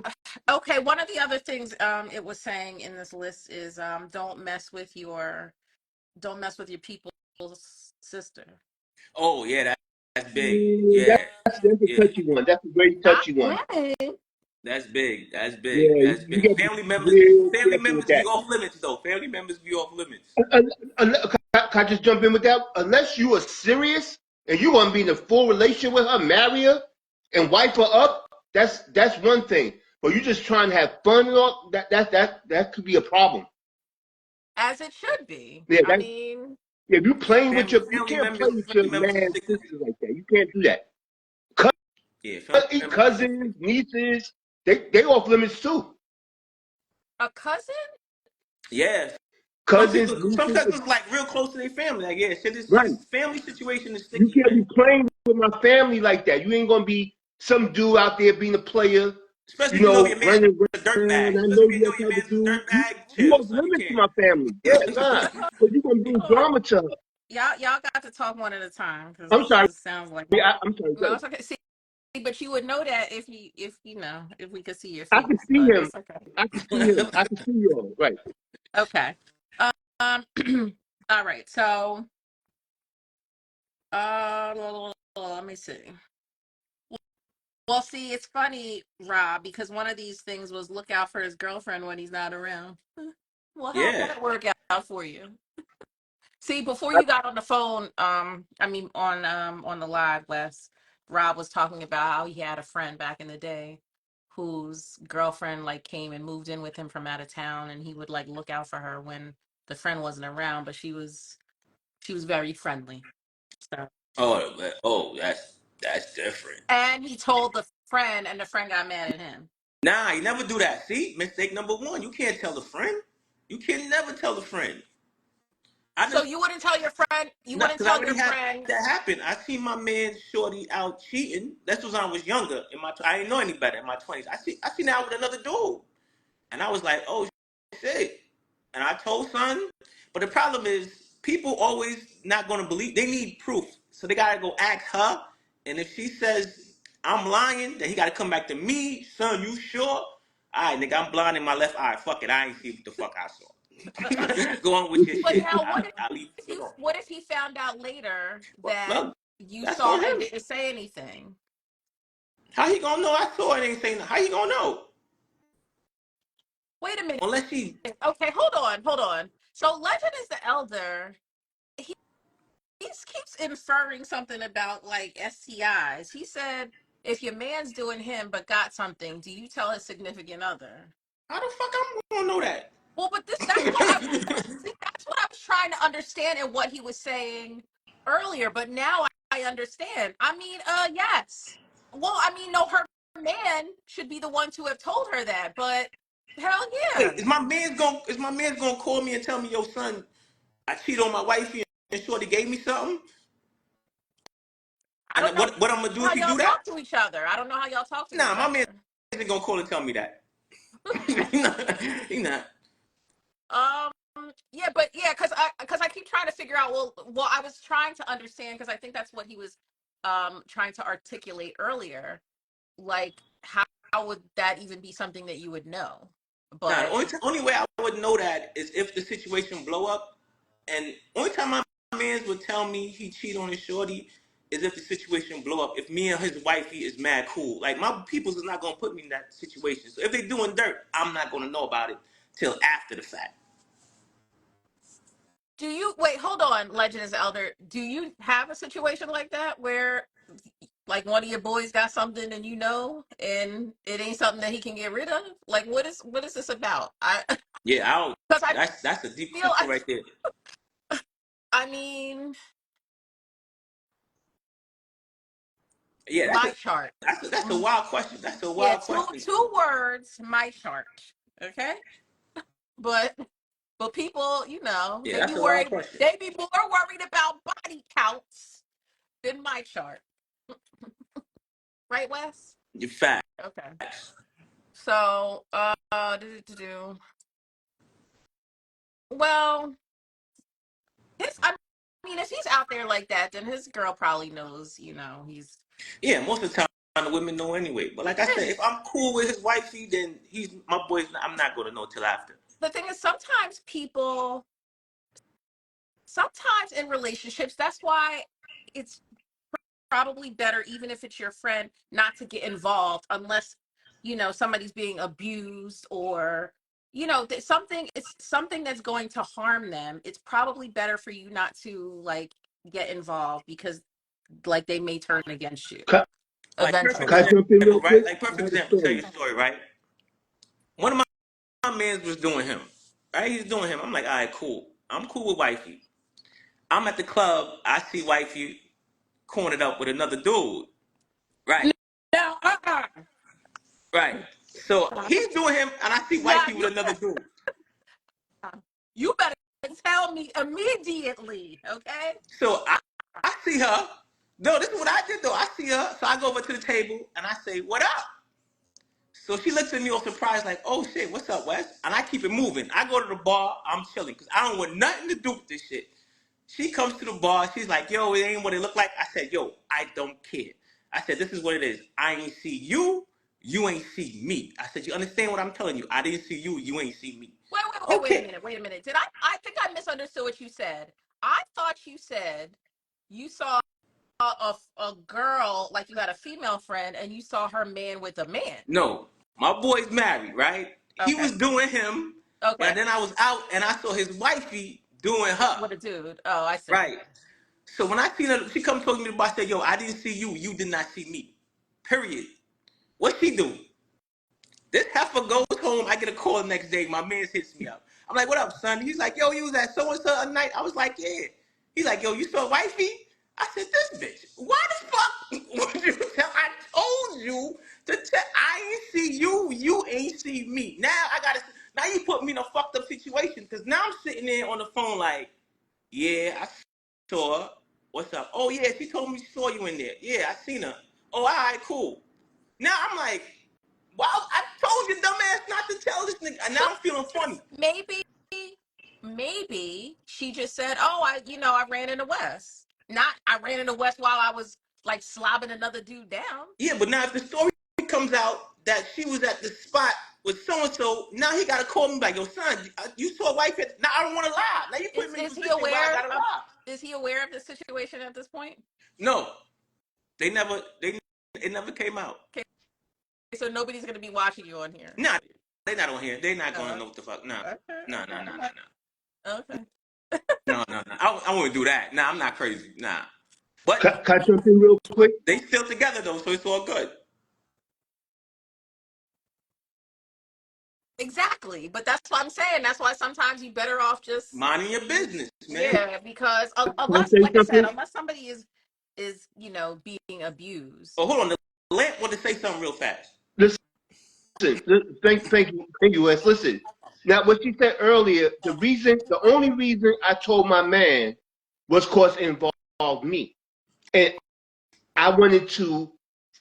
okay, one of the other things it was saying in this list is don't mess with your people's sister. Oh yeah, that's big. Mm, Yeah, that's a yeah, touchy one. That's a very Not touchy one. women. that's big. That's big. Yeah, That's you big. got to be real Family careful with members be that. off limits though. Family members be off limits. Can I just jump in with that? Unless you are serious and you want to be in a full relationship with her, marry her, and wipe her up, that's one thing. But you just trying to have fun and all that could be a problem. As it should be. Yeah, I that mean, yeah, if you playing with Family, you family can't play members, with your family members is man's sick. sisters like that. You can't do that. Yeah, family members is sick. Cousins, nieces, they off limits too. a cousin? Yeah, Cousins, some nieces, cousins like real close to their family. Like yeah, right. this family situation is You sticky, can't man. be playing with my family like that. You ain't gonna be some dude out there being a player, Especially if you know your man's running a dirt around. bag. I Especially know if you you know that your type of man's a dude. dirt bag. You Chill, off son. You limits to can't. my family. Yeah, nah. Because you're gonna bring drama to her. Y'all got to talk one at a time because I'm sorry. this sounds like I'm sorry. no, it's okay. See, but you would know that if we could see your I face, can see but him. it's okay. I can see him. I can see you all. Right. Okay. Um. All right. So, let me see. Well, see, it's funny, Rob, because one of these things was look out for his girlfriend when he's not around. Well, how'd Yeah. that work out for you? See, before you got on the phone, I mean on the live last, Rob was talking about how he had a friend back in the day whose girlfriend like came and moved in with him from out of town and he would like look out for her when the friend wasn't around, but she was very friendly. So That's different. and he told the friend and the friend got mad at him. Nah, you never do that. See, mistake number one. You can't tell a friend. You can never tell a friend. I So just you wouldn't tell your friend, you not wouldn't because I tell already your had friend. that happen. I seen my man Shorty out cheating. That's when I was younger. I didn't know any better in my 20s. I seen that with another dude, and I was like, oh shit. And I told son, but the problem is people always not gonna believe. They need proof, so they gotta go ask her. And if she says I'm lying, then he gotta come back to me. Son, you sure? All right, nigga, I'm blind in my left eye. Fuck it, I ain't see what the fuck I saw. Go on with your But shit. now I'll leave it alone. what if he found out later that Well, you that's saw on it and him. didn't say anything? How he gonna know I saw it? Ain't saying. How he gonna know? Wait a minute. Unless she. Okay, hold on. So Legend is the elder. He keeps inferring something about like STIs. He said if your man's doing him but got something, do you tell his significant other? How the fuck I'm gonna know that? Well, but that's what I see, that's what I was trying to understand and what he was saying earlier, but now I understand. I mean, yes. Well, I mean, no, her man should be the one to have told her that, but hell Wait, yeah. is my man's gonna call me and tell me, yo, son, I cheated on my wife and Shorty gave me something? I And don't know what I'm gonna do if how he y'all do that? talk to each other. I don't know how y'all talk to Nah, each my man other. isn't gonna call and tell me that. he not. He not. Um, yeah, but yeah, because I keep trying to figure out. Well, I was trying to understand because I think that's what he was trying to articulate earlier. Like, how would that even be something that you would know? Nah, the But only way I would know that is if the situation blow up. And only time my mans would tell me he cheat on his shorty is if the situation blow up. If me and his wifey is mad cool. Like my peoples is not gonna put me in that situation. So if they doing dirt, I'm not gonna know about it till after the fact. do you wait? Hold on, Legend is Elder. Do you have a situation like that where like one of your boys got something and you know, and it ain't something that he can get rid of? Like, what is this about? I Yeah, I don't. because I That's a deep feel question right there. I mean Yeah, my chart. that's a wild question. That's a Yeah, wild two question. two words, my chart. Okay, but But people, you know, Yeah, they be that's a wild worried. question. They be more worried about body counts than my chart. Right, Wes? You facts. Okay. So, do. Well, I mean, if he's out there like that, then his girl probably knows, you know, he's. Yeah, most of the time the women know anyway. But like I said, if I'm cool with his wifey, then he's my boy's. I'm not going to know till after. The thing is, sometimes in relationships, that's why it's probably better, even if it's your friend, not to get involved unless, you know, somebody's being abused or, you know, it's something that's going to harm them. It's probably better for you not to like get involved because like they may turn against you Can, Like perfect can I eventually. jump in real example, right? quick? Like I perfect have a example. Tell you story. a story, right? One of my mans was doing him, right? He's doing him. I'm like, all right, cool. I'm cool with wifey. I'm at the club. I see wifey cornered up with another dude. Right, No, right. So he's doing him, and I see nah, wifey with another dude. you better tell me immediately, okay? So I see her. No, this is what I did though. I see her, so I go over to the table and I say, "What up?" So she looks at me all surprised, like, "Oh shit, what's up, Wes?" And I keep it moving. I go to the bar. I'm chilling because I don't want nothing to do with this shit. She comes to the bar. She's like, "Yo, it ain't what it look like." I said, "Yo, I don't care." I said, "This is what it is. I ain't see you. You ain't see me." I said, "You understand what I'm telling you? I didn't see you. You ain't see me." Okay. Wait a minute. I think I misunderstood what you said. I thought you said you saw a girl, like you had a female friend, and you saw her man with a man. No, my boy's married, right? He Okay. was doing him, Okay. and then I was out and I saw his wifey doing her, What a dude. Oh, I see. right? So when I seen her, she come talking to me about, I said, "Yo, I didn't see you. You did not see me. Period." What she do? This heifer goes home. I get a call the next day. My man hits me up. I'm like, "What up, son?" He's like, "Yo, you was at so and so a night." I was like, "Yeah." He's like, "Yo, you saw wifey?" I said, "This bitch. Why the fuck would you tell? I told you to tell. I ain't see you. You ain't see me. Now I gotta. Now you put me in a fucked up situation because now I'm sitting there on the phone like, yeah, I saw her. What's up? Oh yeah, she told me she saw you in there. Yeah, I seen her. Oh, all right, cool. Now I'm like, well, I told you, dumbass, not to tell this nigga. And now So I'm feeling funny. maybe she just said, "Oh, I ran into West. Not I ran into West while I was like slobbing another dude down." Yeah, but now if the story comes out that she was at the spot with so and so, now he gotta call me like, "Yo, son, you saw wife at." Now I don't want to lie. Now you put me in a Is he position where I aware gotta of lie. is he aware of the situation at this point? No, they it never came out. Okay, so nobody's gonna be watching you on here. Nah, they not on here. They not gonna Oh, know what the fuck. Nah, okay, nah, nah, okay, nah, nah, okay. Okay. nah, nah, nah, nah. I wouldn't do that. Nah, I'm not crazy. Nah, but Can I jump in real quick? they still together though, so it's all good. Exactly, but that's what I'm saying. That's why sometimes you better off just Minding your business, man. yeah, because Can I unless, say like I said, something? unless somebody is being abused. Oh, hold on. The lamp wanted to say something real fast. Listen, thank you, Wes. Listen. Now, what you said earlier, the only reason I told my man was because it involved me. And I wanted to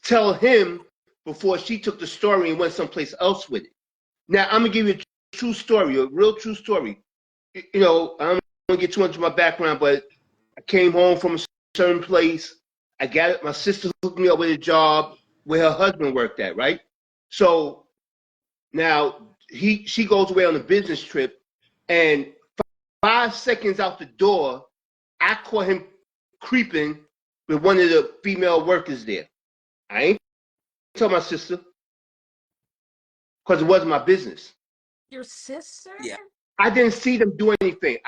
tell him before she took the story and went someplace else with it. Now, I'm going to give you a true story, a real true story. You know, I don't want to get too much of my background, but I came home from a certain place. I got it. My sister hooked me up with a job where her husband worked at, right? So now she goes away on a business trip, and 5 seconds out the door, I caught him creeping with one of the female workers there. I ain't tell my sister because it wasn't my business. Your sister? Yeah. I didn't see them do anything.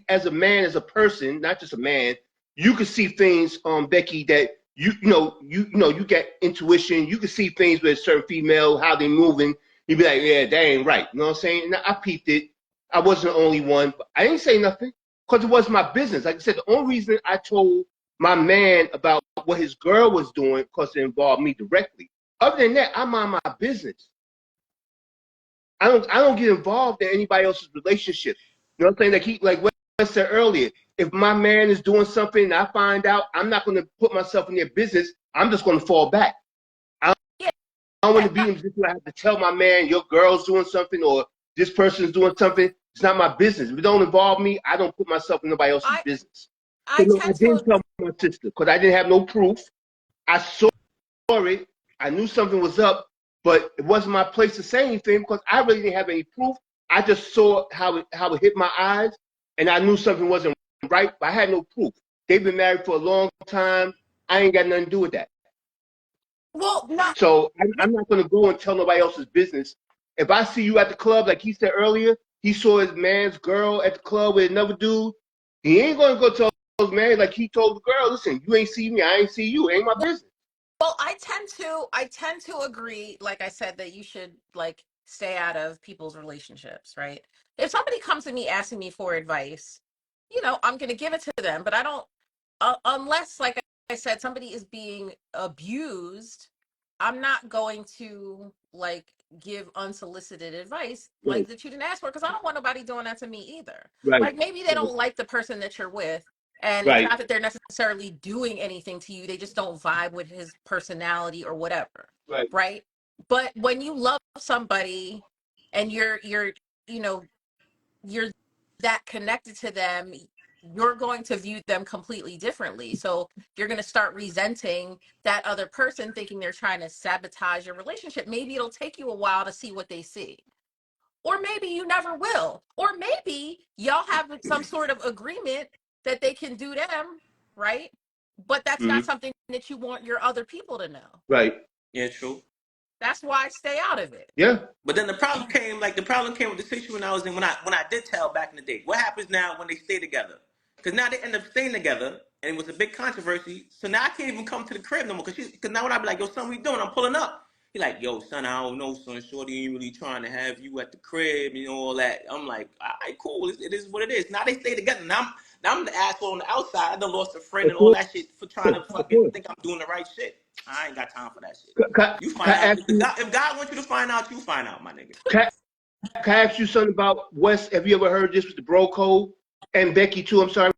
As a man, as a person, not just a man, you can see things, Becky, that you get intuition. You can see things with a certain female, how they moving. You be like, yeah, that ain't right. You know what I'm saying? And I peeped it. I wasn't the only one. But I didn't say nothing because it wasn't my business. Like I said, the only reason I told my man about what his girl was doing because it involved me directly. Other than that, I mind my business. I don't get involved in anybody else's relationship. You know what I'm saying? Like what I said earlier, if my man is doing something and I find out, I'm not going to put myself in their business. I'm just going to fall back. I Yeah, don't want yeah, to be in a position where I have to tell my man, your girl's doing something or this person's doing something. It's not my business. If it don't involve me, I don't put myself in nobody else's I business. So I no, I tend to didn't tell my sister because I didn't have no proof. I saw it. I knew something was up, but it wasn't my place to say anything because I really didn't have any proof. I just saw how it hit my eyes, and I knew something wasn't right, but I had no proof. They've been married for a long time. I ain't got nothing to do with that. well not So I'm not going to go and tell nobody else's business. If I see you at the club, like he said earlier, he saw his man's girl at the club with another dude. He ain't going to go tell his man like he told the girl, listen, you ain't see me, I ain't see you. It ain't my business. well, I tend to agree, like I said, that you should like stay out of people's relationships, right? If somebody comes to me asking me for advice, I'm going to give it to them, but I don't unless, like I said, somebody is being abused, I'm not going to like give unsolicited advice like Right, that you didn't ask for because I don't want nobody doing that to me either. right, Like maybe they don't like the person that you're with, and it's right, not that they're necessarily doing anything to you, they just don't vibe with his personality or whatever, right, right? But when you love somebody and you're you know you're that connected to them, you're going to view them completely differently. So you're going to start resenting that other person, thinking they're trying to sabotage your relationship. Maybe it'll take you a while to see what they see. Or maybe you never will. Or maybe y'all have some sort of agreement that they can do them, right? But that's mm-hmm, not something that you want your other people to know. right, Yeah, true. That's why I stay out of it. yeah, But then the problem came with the situation I was in when I did tell back in the day. What happens now when they stay together? Because now they end up staying together, and it was a big controversy. So now I can't even come to the crib no more. Because now when I be like, yo, son, what you doing? I'm pulling up. He like, yo, son, I don't know, son. Shorty ain't really trying to have you at the crib, all that. I'm like, all right, cool. It is what it is. Now they stay together. Now I'm the asshole on the outside. I done lost a friend of and all course, that shit for trying to of fucking course. think I'm doing the right shit. I ain't got time for that shit. Can, You can find I out ask you, if God wants you to find out, you find out, my nigga. can, can I ask you something about Wes? Have you ever heard this with the bro code? And Becky too, I'm sorry.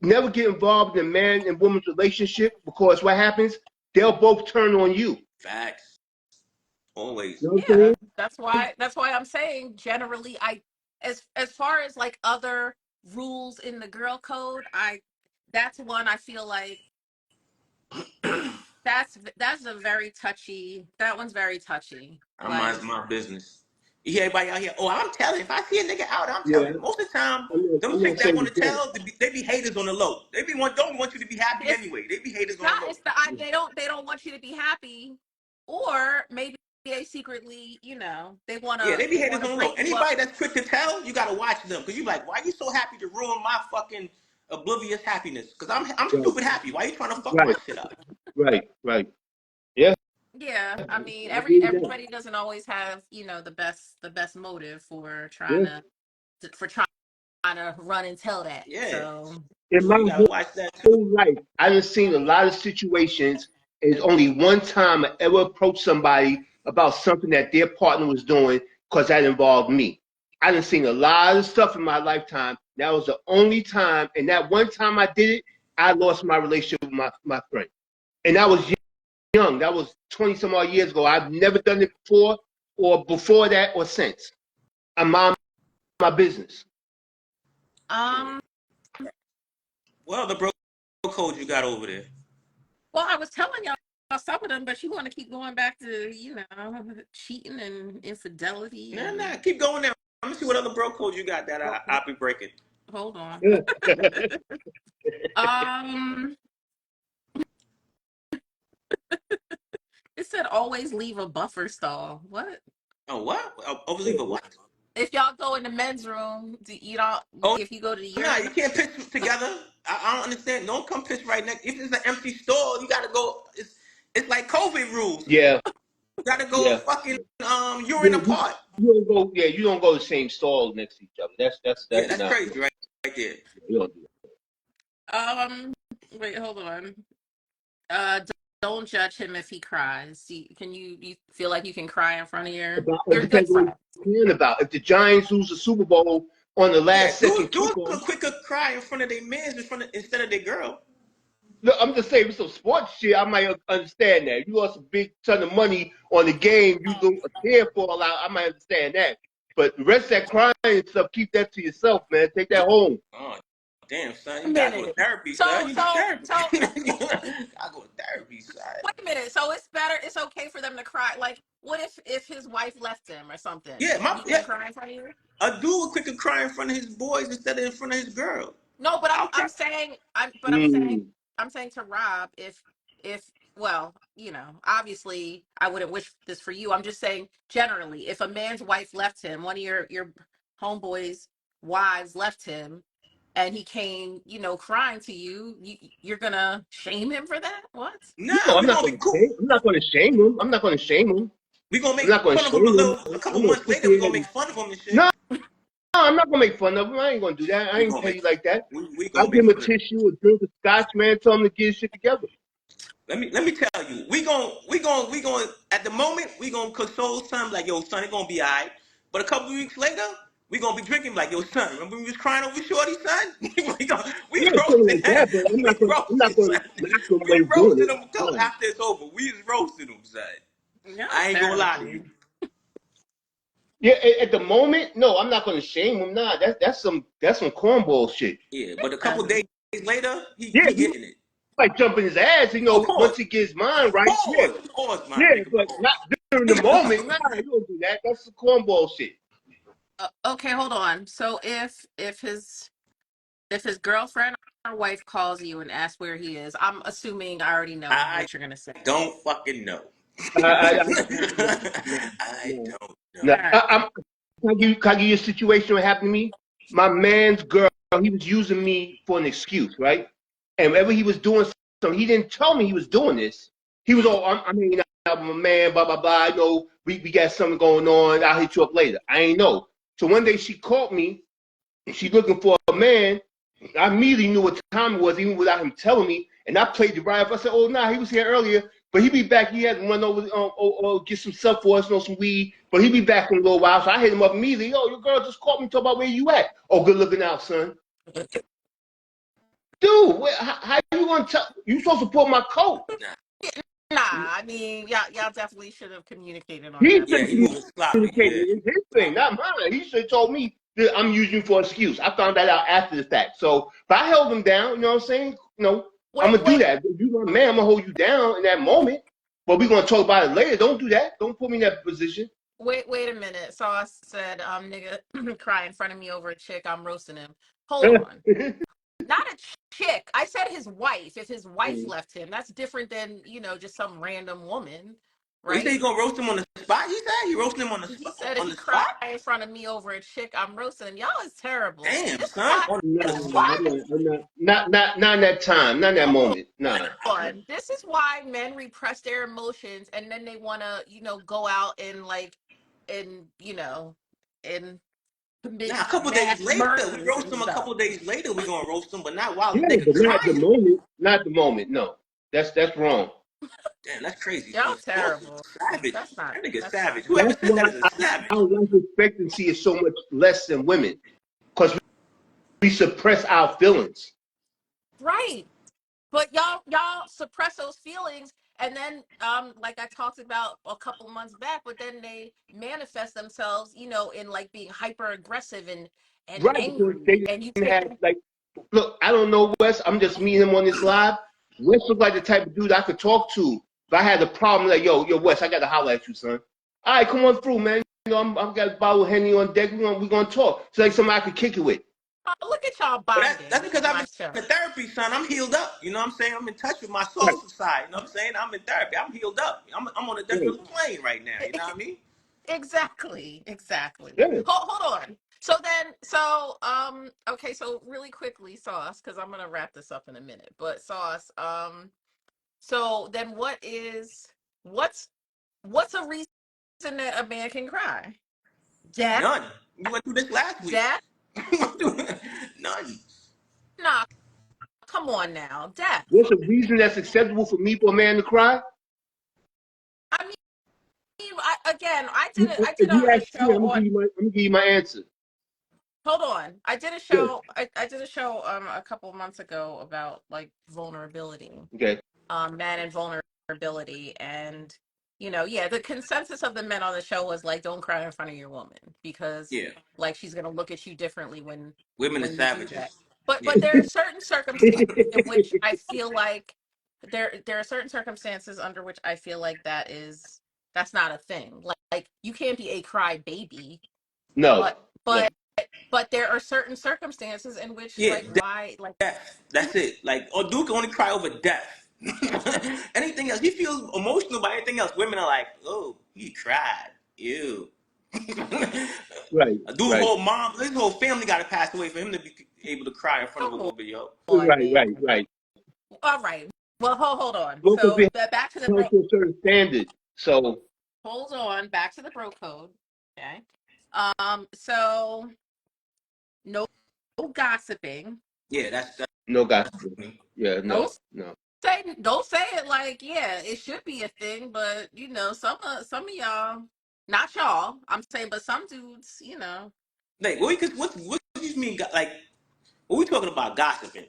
Never get involved in a man and woman's relationship because what happens? They'll both turn on you. Facts. Always. You know what I'm Yeah, saying? that's why I'm saying generally as far as like other rules in the girl code, that's one I feel like that's a very touchy, that one's very touchy. I'm Like, my business. You hear everybody out here? Oh, I'm telling. If I see a nigga out, I'm Yeah, telling. Most of the time, them I'm chicks not that saying want you to don't. tell, they be haters on the low. Don't want you to be happy it's anyway. They be haters it's on not the low. it's the they don't want you to be happy, or maybe they secretly, they want Yeah, to they be they haters want to on the low. break you up. Anybody that's quick to tell, you gotta watch them because you be like, why you so happy to ruin my fucking oblivious happiness? Because I'm Right, stupid happy. Why you trying to fuck my right, shit up? right. Yeah, Yeah, I mean, I agree with that. everybody doesn't always have, the best motive for trying Yeah. to run and tell that. Yeah. So, In So my you gotta watch that too. whole life, I've seen a lot of situations. It's only one time I ever approached somebody about something that their partner was doing because that involved me. I done seen a lot of stuff in my lifetime. That was the only time, and that one time I did it, I lost my relationship with my friend. And that was young. That was 20 some odd years ago. I've never done it before, or before that, or since. I'm mind my business. Yeah. um, Well, the bro code you got over there. well, I was telling y'all some of them, but you want to keep going back to, cheating and infidelity Nah. and Keep going there. Let me see what other bro codes you got that I'll be breaking. hold on. Yeah. Um, it said always leave a buffer stall. What? Oh, what? Overleave a what? If y'all go in the men's room, you don't. Oh, If you go to the no, you urinal, can't piss together. I don't understand. Don't come piss right next. If it's an empty stall, you gotta go. It's like COVID rules. Yeah, You gotta go yeah. fucking urine Yeah, apart. you don't go. Yeah, you don't go the same stall next to each other. Yeah, That's that's not. crazy, right there. You don't do um, wait, hold on. Uh, don't judge him if he cries. You feel like you can cry in front of that. your About, it your good depends on what friend? you're crying about. If the Giants lose the Super Bowl, on the Yeah, last second dudes kickoff. could quicker cry in front of their mans instead of their girl. Look, I'm just saying, with some sports shit, I might understand that. You lost a big ton of money on the game, you don't care for a lot, I might understand that. But the rest of that crying and stuff, keep that to yourself, man. Take that home. Oh, damn, son, A you gotta go to minute. therapy, So son. You need so therapy. so You gotta go to therapy, son. wait a minute. So it's better. It's okay for them to cry. Like, what if his wife left him or something? Yeah, He can cry in front of you. a dude would quicker cry in front of his boys instead of in front of his girl. No, but I'll I'm cry. saying Mm. I'm saying to Rob, if well, you know, obviously I wouldn't wish this for you. I'm just saying generally, if a man's wife left him, one of your homeboys' wives left him, and he came, you know, crying to you, you're gonna shame him for that? What? Nah, No, I'm we not gonna going be to cool. shame. I'm not going to shame him. I'm not going to shame him. We gonna I'm make not going to fun of him shame him. a couple I'm going to months sit later. We there gonna and make fun of him and shit. no, I'm not going to make fun of him. I ain't going to do that. I We ain't gonna tell make you like that. we I'll gonna give make him a fun of him. tissue, a drink of scotch, man. Tell him to get his shit together. Let me tell you, we gonna at the moment we gonna console son like yo son, it gonna be alright. But a couple of weeks later, we gonna be drinking like yo son. Remember we was crying over Shorty son? We Yeah, something roasted like that, him. but I'm We not going. I'm not roasted going son. to knock him We when he's doing roasted it. him No. after it's over. We just roasted him son. Y'all I ain't gonna lie to terrible. you. Yeah, at the moment, no, I'm not going to shame him. Nah, that's some cornball shit. Yeah, but a couple Uh, days later, Yeah, he he getting it. might jump in his ass, Oh, once pause, he gets his mind right. Yeah, my yeah, nigga, but not pause. during the moment. Nah, you don't do that. That's some cornball shit. okay, hold on. So if his girlfriend or wife calls you and asks where he is, I'm assuming I already know I what you're gonna say. don't fucking know. No, I no, don't no. All know. right. Can I give you a situation what happened to me? My man's girl, he was using me for an excuse, right? And whenever he was doing something, he didn't tell me he was doing this. He was all, I'm hanging out with my man, blah, blah, blah. You know, we got something going on. I'll hit you up later. I ain't know. So one day she called me. She's looking for a man. I immediately knew what time it was, even without him telling me. And I played the ride. I said, "Oh, nah, he was here earlier, but he'll be back. He had to run over or get some stuff for us, some weed. But he'll be back in a little while." So I hit him up immediately. "Yo, your girl just called me, talk about where you at." "Oh, good looking out, son." Dude, how you gonna tell? You supposed to pull my coat. Nah, I mean, y'all definitely should have communicated on He that should Yeah, front. he have moving sloppy. communicated. Yeah. It's his thing, not mine. He should have told me that I'm using you for an excuse. I found that out after the fact. So, but I held him down. You know what I'm saying? I'm Wait, gonna do wait, that. If you my man, I'm gonna hold you down in that moment. But we're gonna talk about it later. Don't do that. Don't put me in that position. wait a minute. So I said, nigga, cry in front of me over a chick. I'm roasting him. Hold on. Not a chick. I said his wife. If his wife left him, that's different than, just some random woman, Well, he said he right? gonna roast him on the spot. He said he roasting him on the He spot. said if On he the cried spot. in front of me over a chick, I'm roasting him. Y'all is terrible. Damn, This is son, why. on No, This is the I'm spot. why. not. Not in that time. Not in that Hold moment. Nah. on. This is why men repress their emotions, and then they want to, go out and and commit Now, a couple days mass later, we murders roast and him. A stuff. couple days later, we gonna roast him, but not while the Yeah, nigga but not the crying. moment. Not the moment. No, that's wrong. Damn, that's crazy, Y'all son. Sauce is terrible. savage. That's not. That nigga That's not savage. cool. Whoever That's said why that is a savage. our life expectancy is so much less than women because we suppress our feelings. Right. But y'all suppress those feelings, and then like I talked about a couple months back, but then they manifest themselves, in like being hyper aggressive and Right, because angry, they and you didn't take have them. like, look, I don't know Wes. I'm just meeting him on this live. Wes looked like the type of dude I could talk to. If I had a problem, like, yo, Wes, I got to holler at you, son. All right, come on through, man. I've got a bottle of Henny on deck. We're gonna talk. It's like somebody I could kick it with. Oh, look at y'all But that's bonding because on I've my been show. in therapy, son. I'm healed up. You know what I'm saying? I'm in touch with my Right, soul side. You know what I'm saying? I'm in therapy. I'm healed up. I'm on a right, different plane right now. You know what I mean? Exactly. yeah. Hold on. Okay, so really quickly, Sauce, because I'm gonna wrap this up in a minute. But Sauce, so then what's a reason that a man can cry? Death? None. You went through this last week. Death? None. Nah, come on now. Death. What's a reason that's acceptable for a man to cry? I mean, again, I did If a you ask me, show on. I'm gonna give you my answer. hold on. I did a Good. show. I did a show a couple of months ago about like vulnerability, Okay. man and vulnerability, and yeah, the consensus of the men on the show was like, don't cry in front of your woman because Yeah, like she's gonna look at you differently women are when you do savages. that. But Yeah, there are certain circumstances in which I feel like there are certain circumstances under which I feel like that's not a thing. Like you can't be a cry baby, No, but no. but but there are certain circumstances in which yeah, like why like death. That's it. Like, or Duke can only cry over death. Anything else, he feels emotional about anything else. Women are like, oh, he cried. Ew. Right, A dude, right, whole mom, his whole family got to pass away for him to be able to cry in front of a come woman, yo. on, right, man. right, right. All right. Well, hold on. Both of So you back to the held bro. to a certain standard. So Hold on. Back to the bro code. Okay. So no gossiping. Yeah, that's no gossip. Yeah, Don't no, no. don't say it like yeah, it should be a thing, but some of y'all, not y'all. I'm saying, but some dudes, like what do you mean like what we talking about gossiping?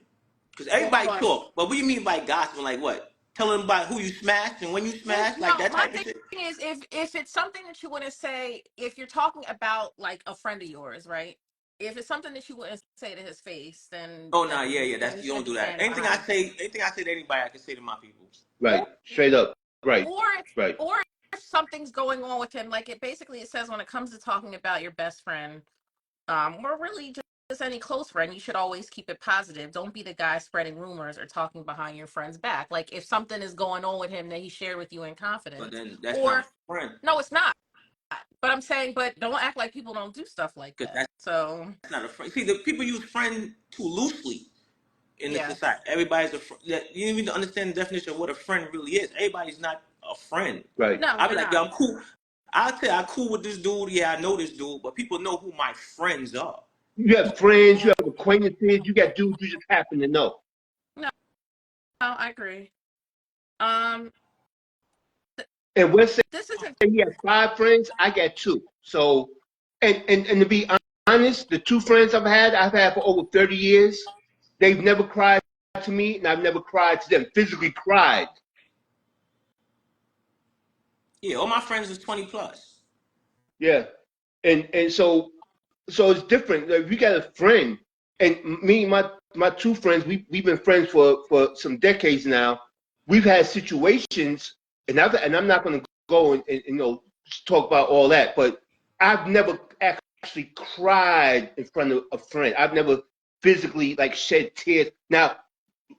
Because Well, hold everybody on. talk, but what do you mean by gossiping? Like what? Telling about who you smashed and when you smashed, like No, that my type of thing shit. is if it's something that you want to say, if you're talking about like a friend of yours, right? If it's something that you wouldn't say to his face, then Oh no, yeah, then yeah. then That's you you don't shouldn't be do that. saying it behind. Anything I say to anybody, I can say to my people. Right, Or straight up. Right, or right. or if something's going on with him, like it says when it comes to talking about your best friend, or really just any close friend, you should always keep it positive. Don't be the guy spreading rumors or talking behind your friend's back. Like if something is going on with him that he shared with you in But confidence, then that's not a or friend. no, it's not. But I'm saying, but don't act like people don't do stuff like Because that. So that's not a friend. See, the people use friend too loosely in the yeah, society. Everybody's a friend. You don't even understand the definition of what a friend really is. Everybody's not a friend. Right. no, I'll be they're like, yo, not. I'm cool. I'll tell you, I'm cool with this dude. Yeah, I know this dude, but people know who my friends are. You have friends, you have acquaintances, you got dudes you just happen to know. No, no, I agree. Um, And let's say this isn't. he has 5 friends, I got 2. So, and to be honest, the 2 friends I've had for over 30 years, they've never cried to me, and I've never cried to them. Physically cried. Yeah, all my friends is 20 plus. Yeah, and so it's different. Like, if you got a friend, and me, my 2 friends, we've been friends for some decades now. We've had situations, and I'm not going to go and talk about all that, but I've never actually cried in front of a friend. I've never physically like shed tears. Now,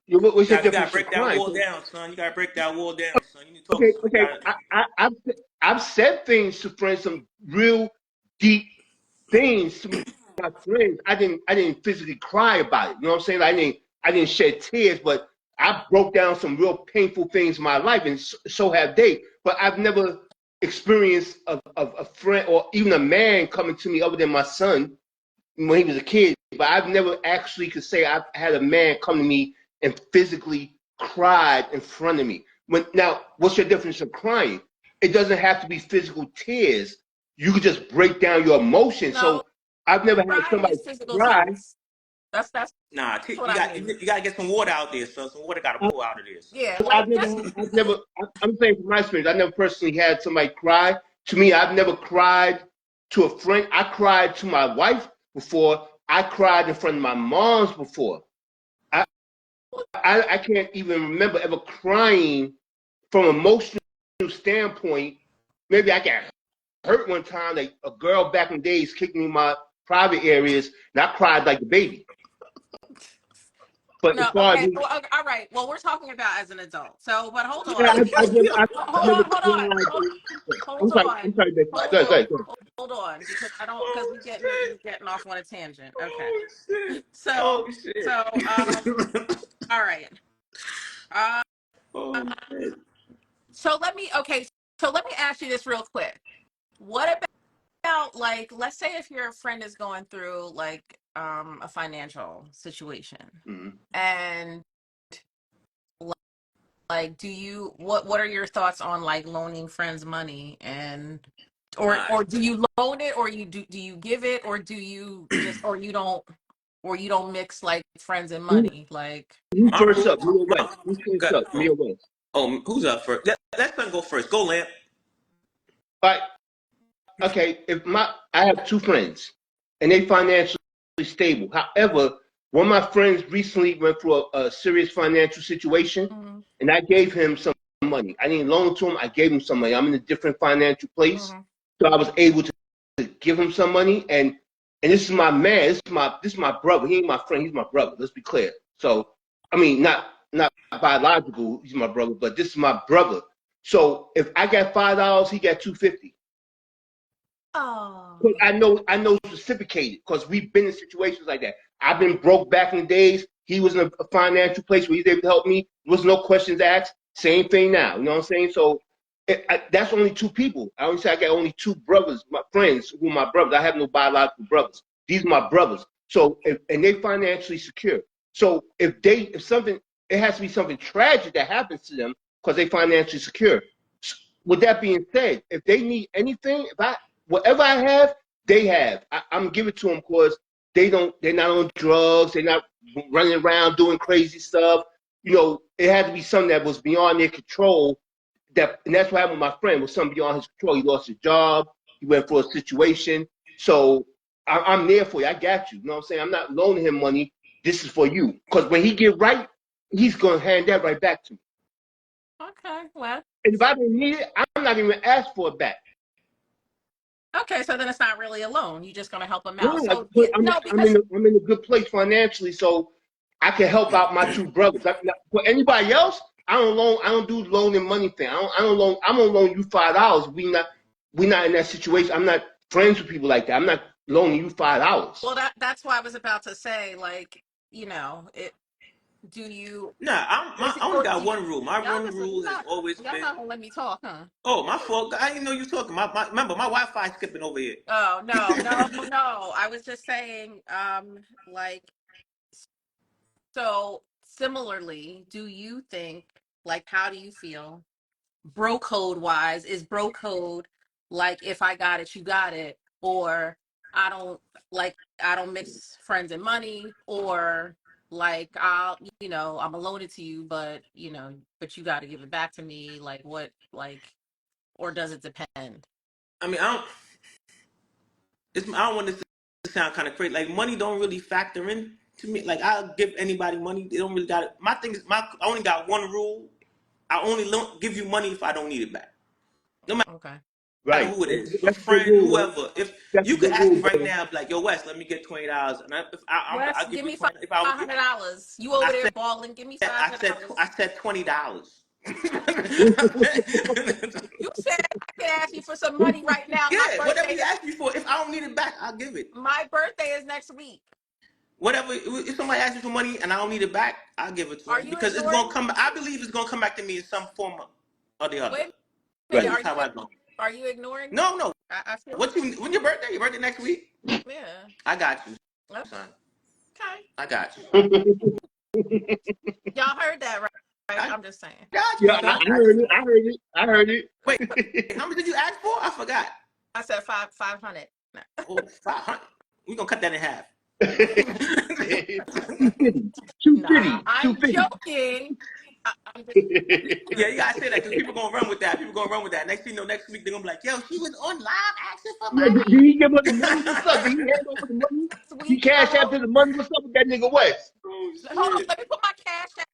what's your You gotta difference from break that crying? wall down, son. You gotta break that wall down, son. You need to talk to Okay, someone. You okay. gotta, I've said things to friends, some real deep things to my friends. I didn't physically cry about it. You know what I'm saying? I didn't shed tears, but I broke down some real painful things in my life, and so have they. But I've never experienced a friend or even a man coming to me other than my son when he was a kid. But I've never actually could say I've had a man come to me and physically cried in front of me. Now, what's your definition of crying? It doesn't have to be physical tears. You could just break down your emotions. No, So I've never had crying somebody is physical cry. tears. That's nah, what you I got mean. you gotta get some water out there, son. Some water gotta pour out of there, son. Yeah, I've like never just had, I'm saying from my experience, I never personally had somebody cry. To me, I've never cried to a friend. I cried to my wife before. I cried in front of my mom's before. I, I can't even remember ever crying from an emotional standpoint. Maybe I got hurt one time. Like a girl back in the days kicked me in my private areas, and I cried like a baby. But as no. far as Okay, me, well, all right. Well, we're talking about as an adult. So, but hold I, on. I've Hold never on, hold on, cried. hold I'm sorry. I'm on, sorry, Becky. hold Go ahead. Go on, ahead. Go ahead. hold on, because I don't because Oh we're getting off on a tangent. Okay, shit! so Oh shit! so all right. Uh, Oh shit! so let me ask you this real quick. What about like let's say if your friend is going through like a financial situation Mhm. and like do you what are your thoughts on like loaning friends money and Or do you loan it, or do you give it, or do you just, or you don't mix like friends and money? Like, Who's My first rule, up? Me or West? Who's first up? Me or West? who's up first? Let son go first. Go, Lamp. All right. Okay. I have two friends, and they financially stable. However, one of my friends recently went through a serious financial situation, mm-hmm, and I gave him some money. I didn't loan it to him. I gave him some money. I'm in a different financial place, mm-hmm. so I was able to give him some money. And this is my man. This is my brother. He ain't my friend. He's my brother. Let's be clear. So I mean, not biological. He's my brother, but this is my brother. So if I got $5, he got $2.50. Oh, Because I know it's reciprocated because we've been in situations like that. I've been broke back in the days. He was in a financial place where he's able to help me. There was no questions asked. Same thing now. You know what I'm saying? So that's only two people. I only say I got only two brothers, my friends who are my brothers. I have no biological brothers. These are my brothers. So and they financially secure. So if something, it has to be something tragic that happens to them because they financially secure. With that being said, if they need anything, whatever I have, they have. I'm giving it to them because they're not on drugs. They're not running around doing crazy stuff. You know, it had to be something that was beyond their control. And that's what happened with my friend. Was something beyond his control. He lost his job. He went for a situation. So I'm there for you. I got you. You know what I'm saying? I'm not loaning him money. This is for you. Because when he get right, he's gonna hand that right back to me. okay. Well, And if I don't need it, I'm not even ask for it back. okay. So then it's not really a loan. You're just gonna help them out. Yeah, So but yeah, no, because I'm in a good place financially, so I can help out my two brothers. For anybody else, I don't do loan and money thing. I don't loan. I'm gonna loan you $5. We not in that situation. I'm not friends with people like that. I'm not loaning you $5. well, that's why I was about to say, like, it. Do you? Nah, Is it I only or got do you? one rule. My Y'all one just rule has always y'all been. not gonna let me talk, huh? Oh, my fault. I didn't know you talking. Remember, my Wi-Fi skipping over here. Oh no, no, no. I was just saying, like, so similarly, do you think, like, how do you feel bro code wise? Is bro code like, if I got it, you got it, or I don't I don't mix friends and money, or like, I'm gonna loan it to you, but but you got to give it back to me, like, what, like, or does it depend? I mean, I don't want this to sound kind of crazy. Like money don't really factor in to me. Like I'll give anybody money. They don't really got it. My thing is, I only got one rule. I only give you money if I don't need it back. No Okay. matter Right. who it is, a That's a good friend, rule, man. whoever. If That's a you could good ask me rule, right brother. now, like, yo, Wes, let me get $20, and Wes, I'll give give you me $20. If I $500. You over I there said balling? Give me $500. I said $20. You said I could ask you for some money right now. Yeah, whatever you ask me for, if I don't need it back, I'll give it. My birthday is next week. Whatever, if somebody asks me for money and I don't need it back, I'll give it to Are them you because it's gonna ignoring? come. I believe it's gonna come back to me in some form or the other. Wait a That's minute. Right. just how I go. Are you ignoring me? No. I feel. When your birthday? Your birthday next week? Yeah. I got you, son. Okay. I got you. Y'all heard that, right? Right? I I'm just saying. got you, Yeah, son. I heard it. I heard it. I heard Wait, it. how much did you ask for? I forgot. I said 500. Oh, 500. We gonna cut that in half. 250. Nah, 250. I'm 250. joking. I'm just Yeah, you gotta say that because people gonna run with that. People gonna run with that. Next thing you know, next week they're gonna be like, "Yo, she was on live asking for Yeah, did he give us the money? What's up? money." Did he hand over the money? next He week, cashed yo. after the money. What's up with that nigga West? Oh Hold on. shit! Let me put my cash app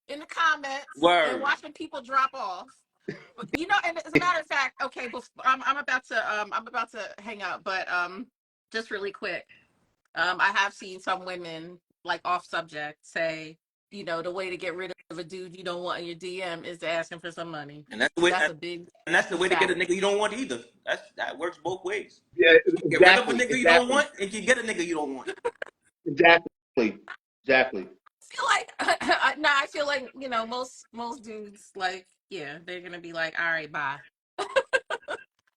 in the comments and Word. watch when people drop off. But, and as a matter of fact, okay, I'm about to hang up, but just really quick, I have seen some women, like, off subject, say, the way to get rid of a dude you don't want in your DM is to ask him for some money. And that's the way. That's a big And that's the way to get a fact. nigga you don't want either. That works both ways. Yeah, Get rid of a exactly. nigga you don't Exactly. want, and you get a nigga you don't want. Exactly. Exactly. I feel like no, I feel like most dudes, like, yeah, they're gonna be like, all right, bye.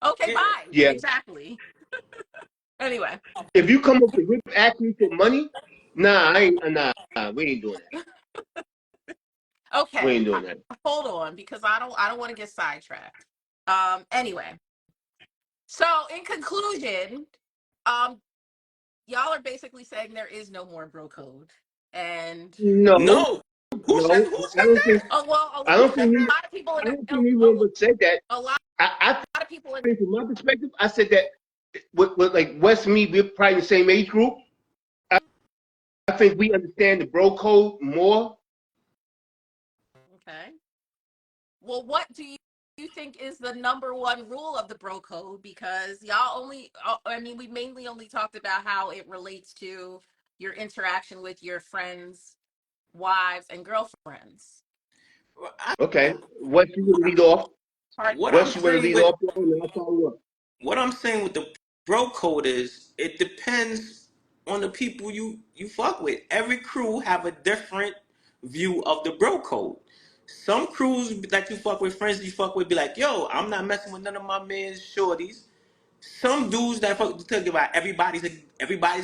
Okay, Yeah. bye. Yeah. Exactly. Anyway, If you come up to whip asking for money, nah, I ain't. Nah, we ain't doing that. We okay, ain't doing that. hold on, because I don't want to get sidetracked. Anyway, So, in conclusion, y'all are basically saying there is no more bro code, and No, No. Who said no, who said that? well, I don't think we, a lot of people in I don't a, think we ever said that. a lot I of people in think from my perspective, I said that with like West and me, we're probably in the same age group. I think we understand the bro code more. okay. Well, what do you think is the number one rule of the bro code? Because y'all only, I mean, we mainly only talked about how it relates to your interaction with your friends, wives, and girlfriends. I, Okay, what you want to lead off? Pardon? what I'm What you want to saying lead with off on, and I'll follow up. what I'm saying with the bro code is it depends on the people you fuck with. Every crew have a different view of the bro code. Some crews that you fuck with, friends you fuck with, be like, yo, I'm not messing with none of my men's shorties. Some dudes that fuck tell you about everybody's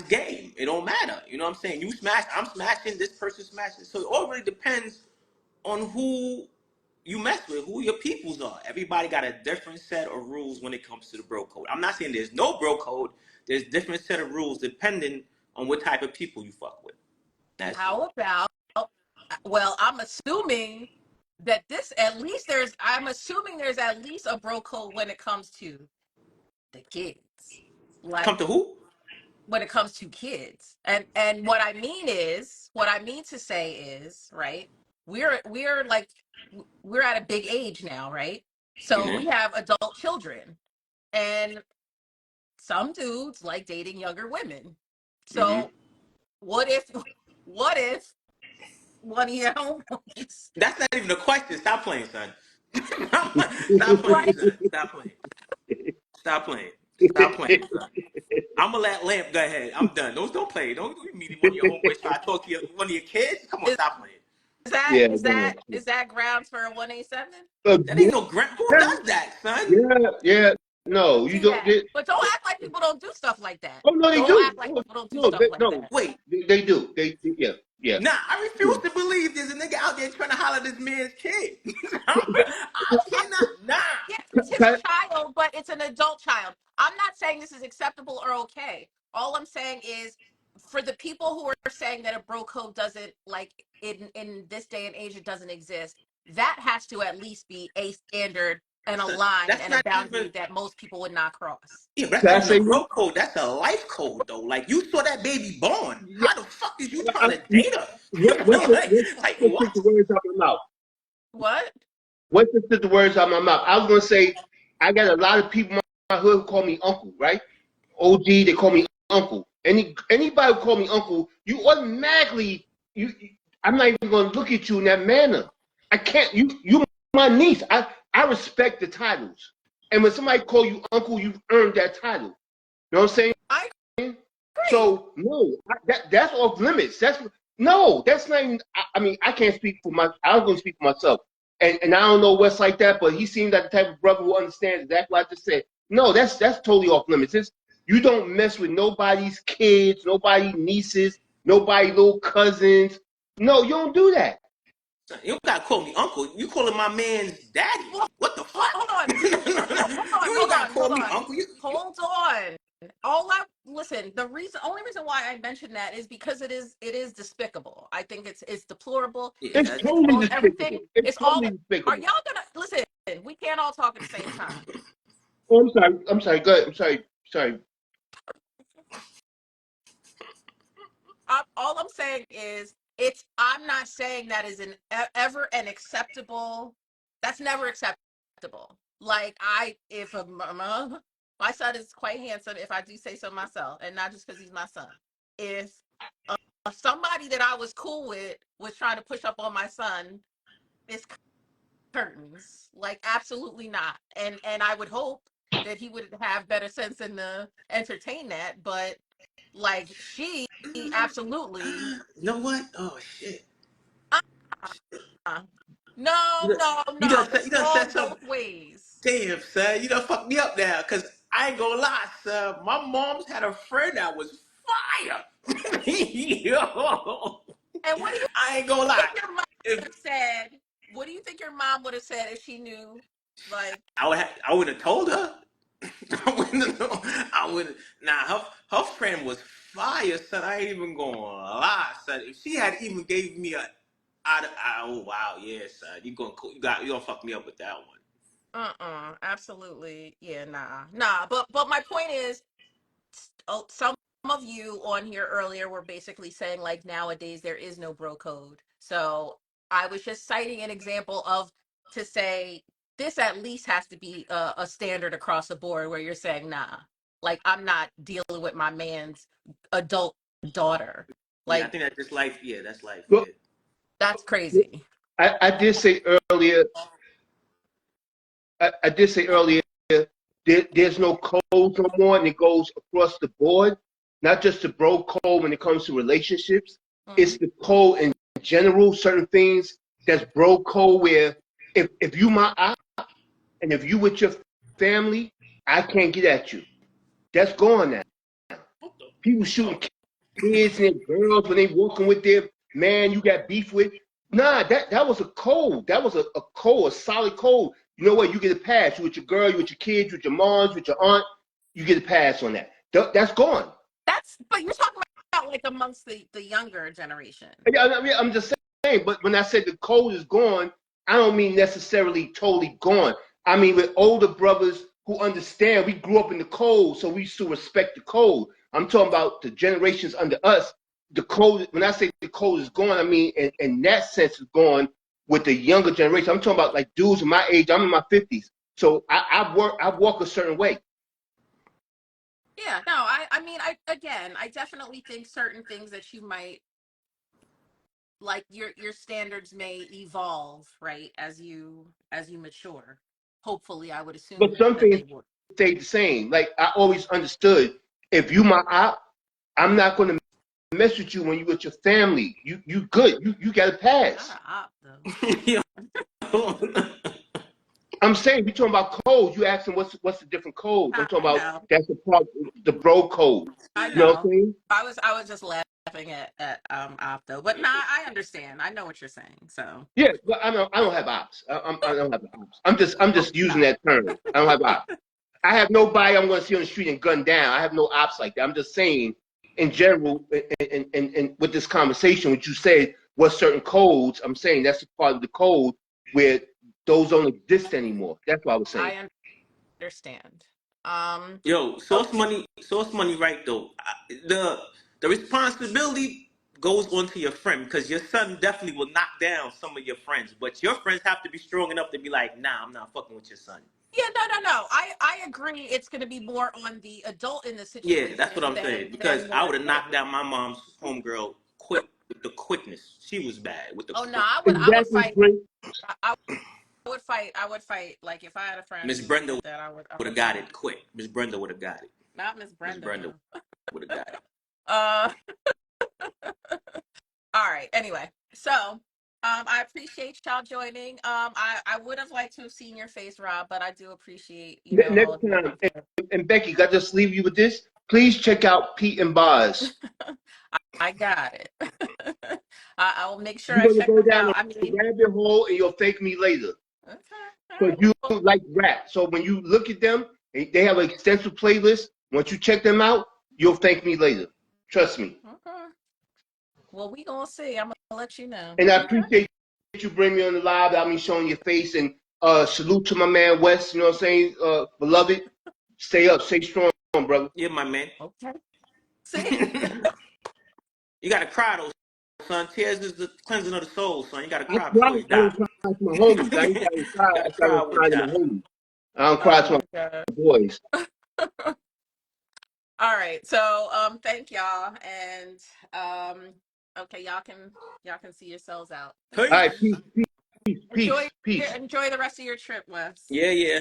game. It don't matter. You know what I'm saying? You smash, I'm smashing, this person smashing. So it all really depends on who you mess with, who your peoples are. Everybody got a different set of rules when it comes to the bro code. I'm not saying there's no bro code. There's different set of rules depending on what type of people you fuck with. That's it. How about, well, I'm assuming that I'm assuming there's at least a bro code when it comes to the kids. Like, Come to who? when it comes to kids. And what I mean to say is, right, we're like we're at a big age now, right? So we Mm-hmm. have adult children, and some dudes like dating younger women. Mm-hmm. So what if what if one of your homies, That's not even a question. Stop playing, son. Stop playing, right, son. Stop playing. Stop playing. Stop playing, son. I'm gonna let Lamp go ahead. I'm done. Don't play. Don't you meet one of your homeboys try to talk to one of your kids. Come on, is stop playing. that Yeah, is go that ahead. is that grounds for a 187? That ain't no grant. Who does that, son? yeah. No, you See don't. that. But don't act like people don't do stuff like that. Oh no, they Don't do. act like Oh, people don't do no, stuff like no, that. Wait, they do. Yeah, yeah. nah. I refuse to believe there's a nigga out there trying to holler at this man's kid. I cannot. Nah. Yes, it's his child, but it's an adult child. I'm not saying this is acceptable or okay. All I'm saying is for the people who are saying that a bro code doesn't, like, in this day and age it doesn't exist, that has to at least be a standard and a Son, line that's and a not even. boundary that most people would not cross. Yeah, but that's Can I not even say a this? bro code. That's a life code, though. Like you saw that baby born. Yeah. How the fuck is you trying to date her? like Let's what? take the words out of my mouth. What? Let's just take the words out of my mouth. I was gonna say I got a lot of people in my hood who call me uncle, right? OG, they call me uncle. Anybody who call me uncle, you automatically I'm not even gonna look at you in that manner. I can't. You my niece. I respect the titles, and when somebody call you uncle, you've earned that title. You know what I'm saying? I agree. So no, that's off limits. No, that's not even. I mean, I can't speak for my. I was going to speak for myself, and I don't know what's like that, but he seems like the type of brother who understands exactly what I just said. No, that's totally off limits. You don't mess with nobody's kids, nobody nieces, nobody little cousins. No, you don't do that. Son, you don't gotta call me uncle. You calling my man's daddy. Well, What the fuck? hold on. You ain't gotta call Hold me on. uncle. You, Hold on. Listen, only reason why I mentioned that is because it is despicable. I think it's deplorable. yeah, It's that's It's totally all everything. despicable. It's It's all. totally Are despicable. y'all gonna listen? We can't all talk at the same time. Oh, I'm sorry. I'm sorry. Go ahead. I'm sorry. Sorry. All I'm saying is I'm not saying that is ever an acceptable. That's never acceptable. Like, if my son is quite handsome, if I do say so myself, and not just because he's my son. If somebody that I was cool with was trying to push up on my son, it's curtains. Like, absolutely not. And I would hope that he would have better sense than to entertain that. But like, she absolutely. you know what? Oh shit. uh, no, no, no. You This done goes said something. both ways. Damn, son, you done fucked me up now. Cause I ain't gonna lie, son. My mom's had a friend that was fire. Yo, And what do you I ain't gonna lie. think your mom would If have said? What do you think your mom would have said if she knew? Like, I would have told her. I would. Nah, her friend was fire, son. I ain't even gonna lie, son. If she had even gave me a, oh wow, yeah, son. You gonna fuck me up with that one. Absolutely. Yeah, nah. But my point is, some of you on here earlier were basically saying like nowadays there is no bro code. So I was just citing an example of to say this at least has to be a standard across the board where you're saying nah, like I'm not dealing with my man's adult daughter. Yeah, I Like think that's just life. Yeah, that's life. Well, Yeah. that's crazy. I did say earlier. I did say earlier. There's no code no more, and it goes across the board. Not just the bro code when it comes to relationships. Mm-hmm. It's the code in general. Certain things that's bro code where if you my eye and if you with your family, I can't get at you. That's gone now. What the People shooting fuck? kids and girls when they walking with their man you got beef with. Nah, that was a code. That was a code, a solid code. You know what? You get a pass. You with your girl, you with your kids, you with your moms, with your aunt. You get a pass on that. That's gone. But you're talking about like amongst the younger generation. I mean, I'm just saying. But when I said the code is gone, I don't mean necessarily totally gone. I mean with older brothers who understand. We grew up in the code, so we still respect the code. I'm talking about the generations under us. The code. When I say the code is gone, I mean in that sense is gone with the younger generation. I'm talking about like dudes in my age. I'm in my 50s, so I walk a certain way. Yeah, no, I mean, I definitely think certain things that you might like your standards may evolve, right, as you mature. Hopefully, I would But assume some that things they would. stay the same. Like I always understood, if you my op, I'm not going to mess with you when you with your family. You good. You got to Not pass. a op though. Yo. I'm saying we talking about codes. You asking what's the different codes? I'm talking I about know, that's the part the bro code. I You know what I'm know. saying? I was just laughing at op though, but nah, I understand. I know what you're saying. So Yeah, but I don't have ops. I don't have ops. I'm just using no, that term. I don't have ops. I have nobody I'm going to see on the street and gun down. I have no ops like that. I'm just saying, in general, and with this conversation, what you said was certain codes. I'm saying that's a part of the code where those don't exist anymore. That's what I was saying. I understand. Um, Yo, okay. source money, right though. The responsibility goes onto your friend because your son definitely will knock down some of your friends, but your friends have to be strong enough to be like, nah, I'm not fucking with your son. Yeah, no. I agree. It's going to be more on the adult in the Yeah, that's what situation I'm saying than because I your would have kid. knocked down my mom's homegirl quick with the quickness. She was bad with the Oh no, quick. I would Exactly, fight. Drake. I would fight. I would fight. Like if I had a Miss friend who Brenda did that, I would would have got fight. it quick. Miss Brenda would have got it. Not Miss Miss Brenda Brenda though. would have got it. Uh, all right. Anyway, so I appreciate y'all joining. I would have liked to have seen your face, Rob, but I do appreciate all Next of your time, input. and Becky, I just leave you with this. Please check out Pete and Bars. I got it. I will make sure You're I gonna check go them down out. a I mean, rabbit hole and you'll thank me later. okay. All Because right. you Well, like rap. So when you look at them, they have an extensive playlist. Once you check them out, you'll thank me later. Trust me. okay. Well, we gonna see. I'm gonna let you know. And I Okay. appreciate you bring me on the live. I mean, showing your face and salute to my man Wes. You know what I'm saying? Beloved, stay up, stay strong, brother. Yeah, my man. Okay. See? You gotta cry though, son. Tears is the cleansing of the soul, son. You gotta I cry cry. before you I die. don't cry to my homies. I ain't gotta cry. You I gotta gotta cry with a cry to my child. homies. I don't cry Oh to my god. my boys. All right. So thank y'all. And okay, y'all can see yourselves out. All right, Peace. peace, peace, Enjoy peace, peace. enjoy the rest of your trip, Wes. Yeah, yeah.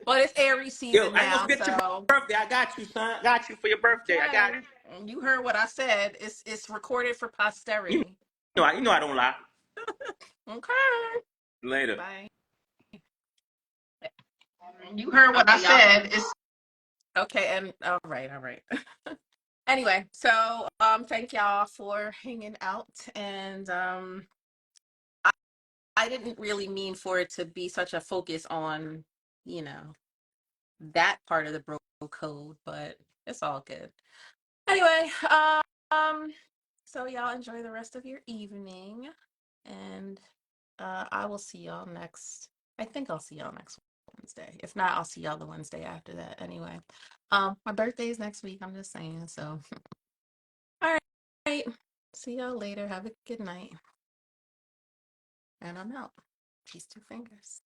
But it's Aries Yo, season I ain't gonna now, forget your so birthday. I got you, son. I got you for your birthday. I got okay. You heard what I said. It's recorded for you. posterity. You know I don't lie. Okay. Later. Bye. You heard what I Okay, y'all. said. It's Okay, and all right. Anyway, so thank y'all for hanging out and I, I didn't really mean for it to be such a focus on, you know, that part of the bro code, but it's all good. Anyway, so y'all enjoy the rest of your evening, and I will see y'all next. I think I'll see y'all next Wednesday. If not, I'll see y'all the Wednesday after that. Anyway, my birthday is next week. I'm just saying. So, all right. See y'all later. Have a good night. And I'm out. Peace, two fingers.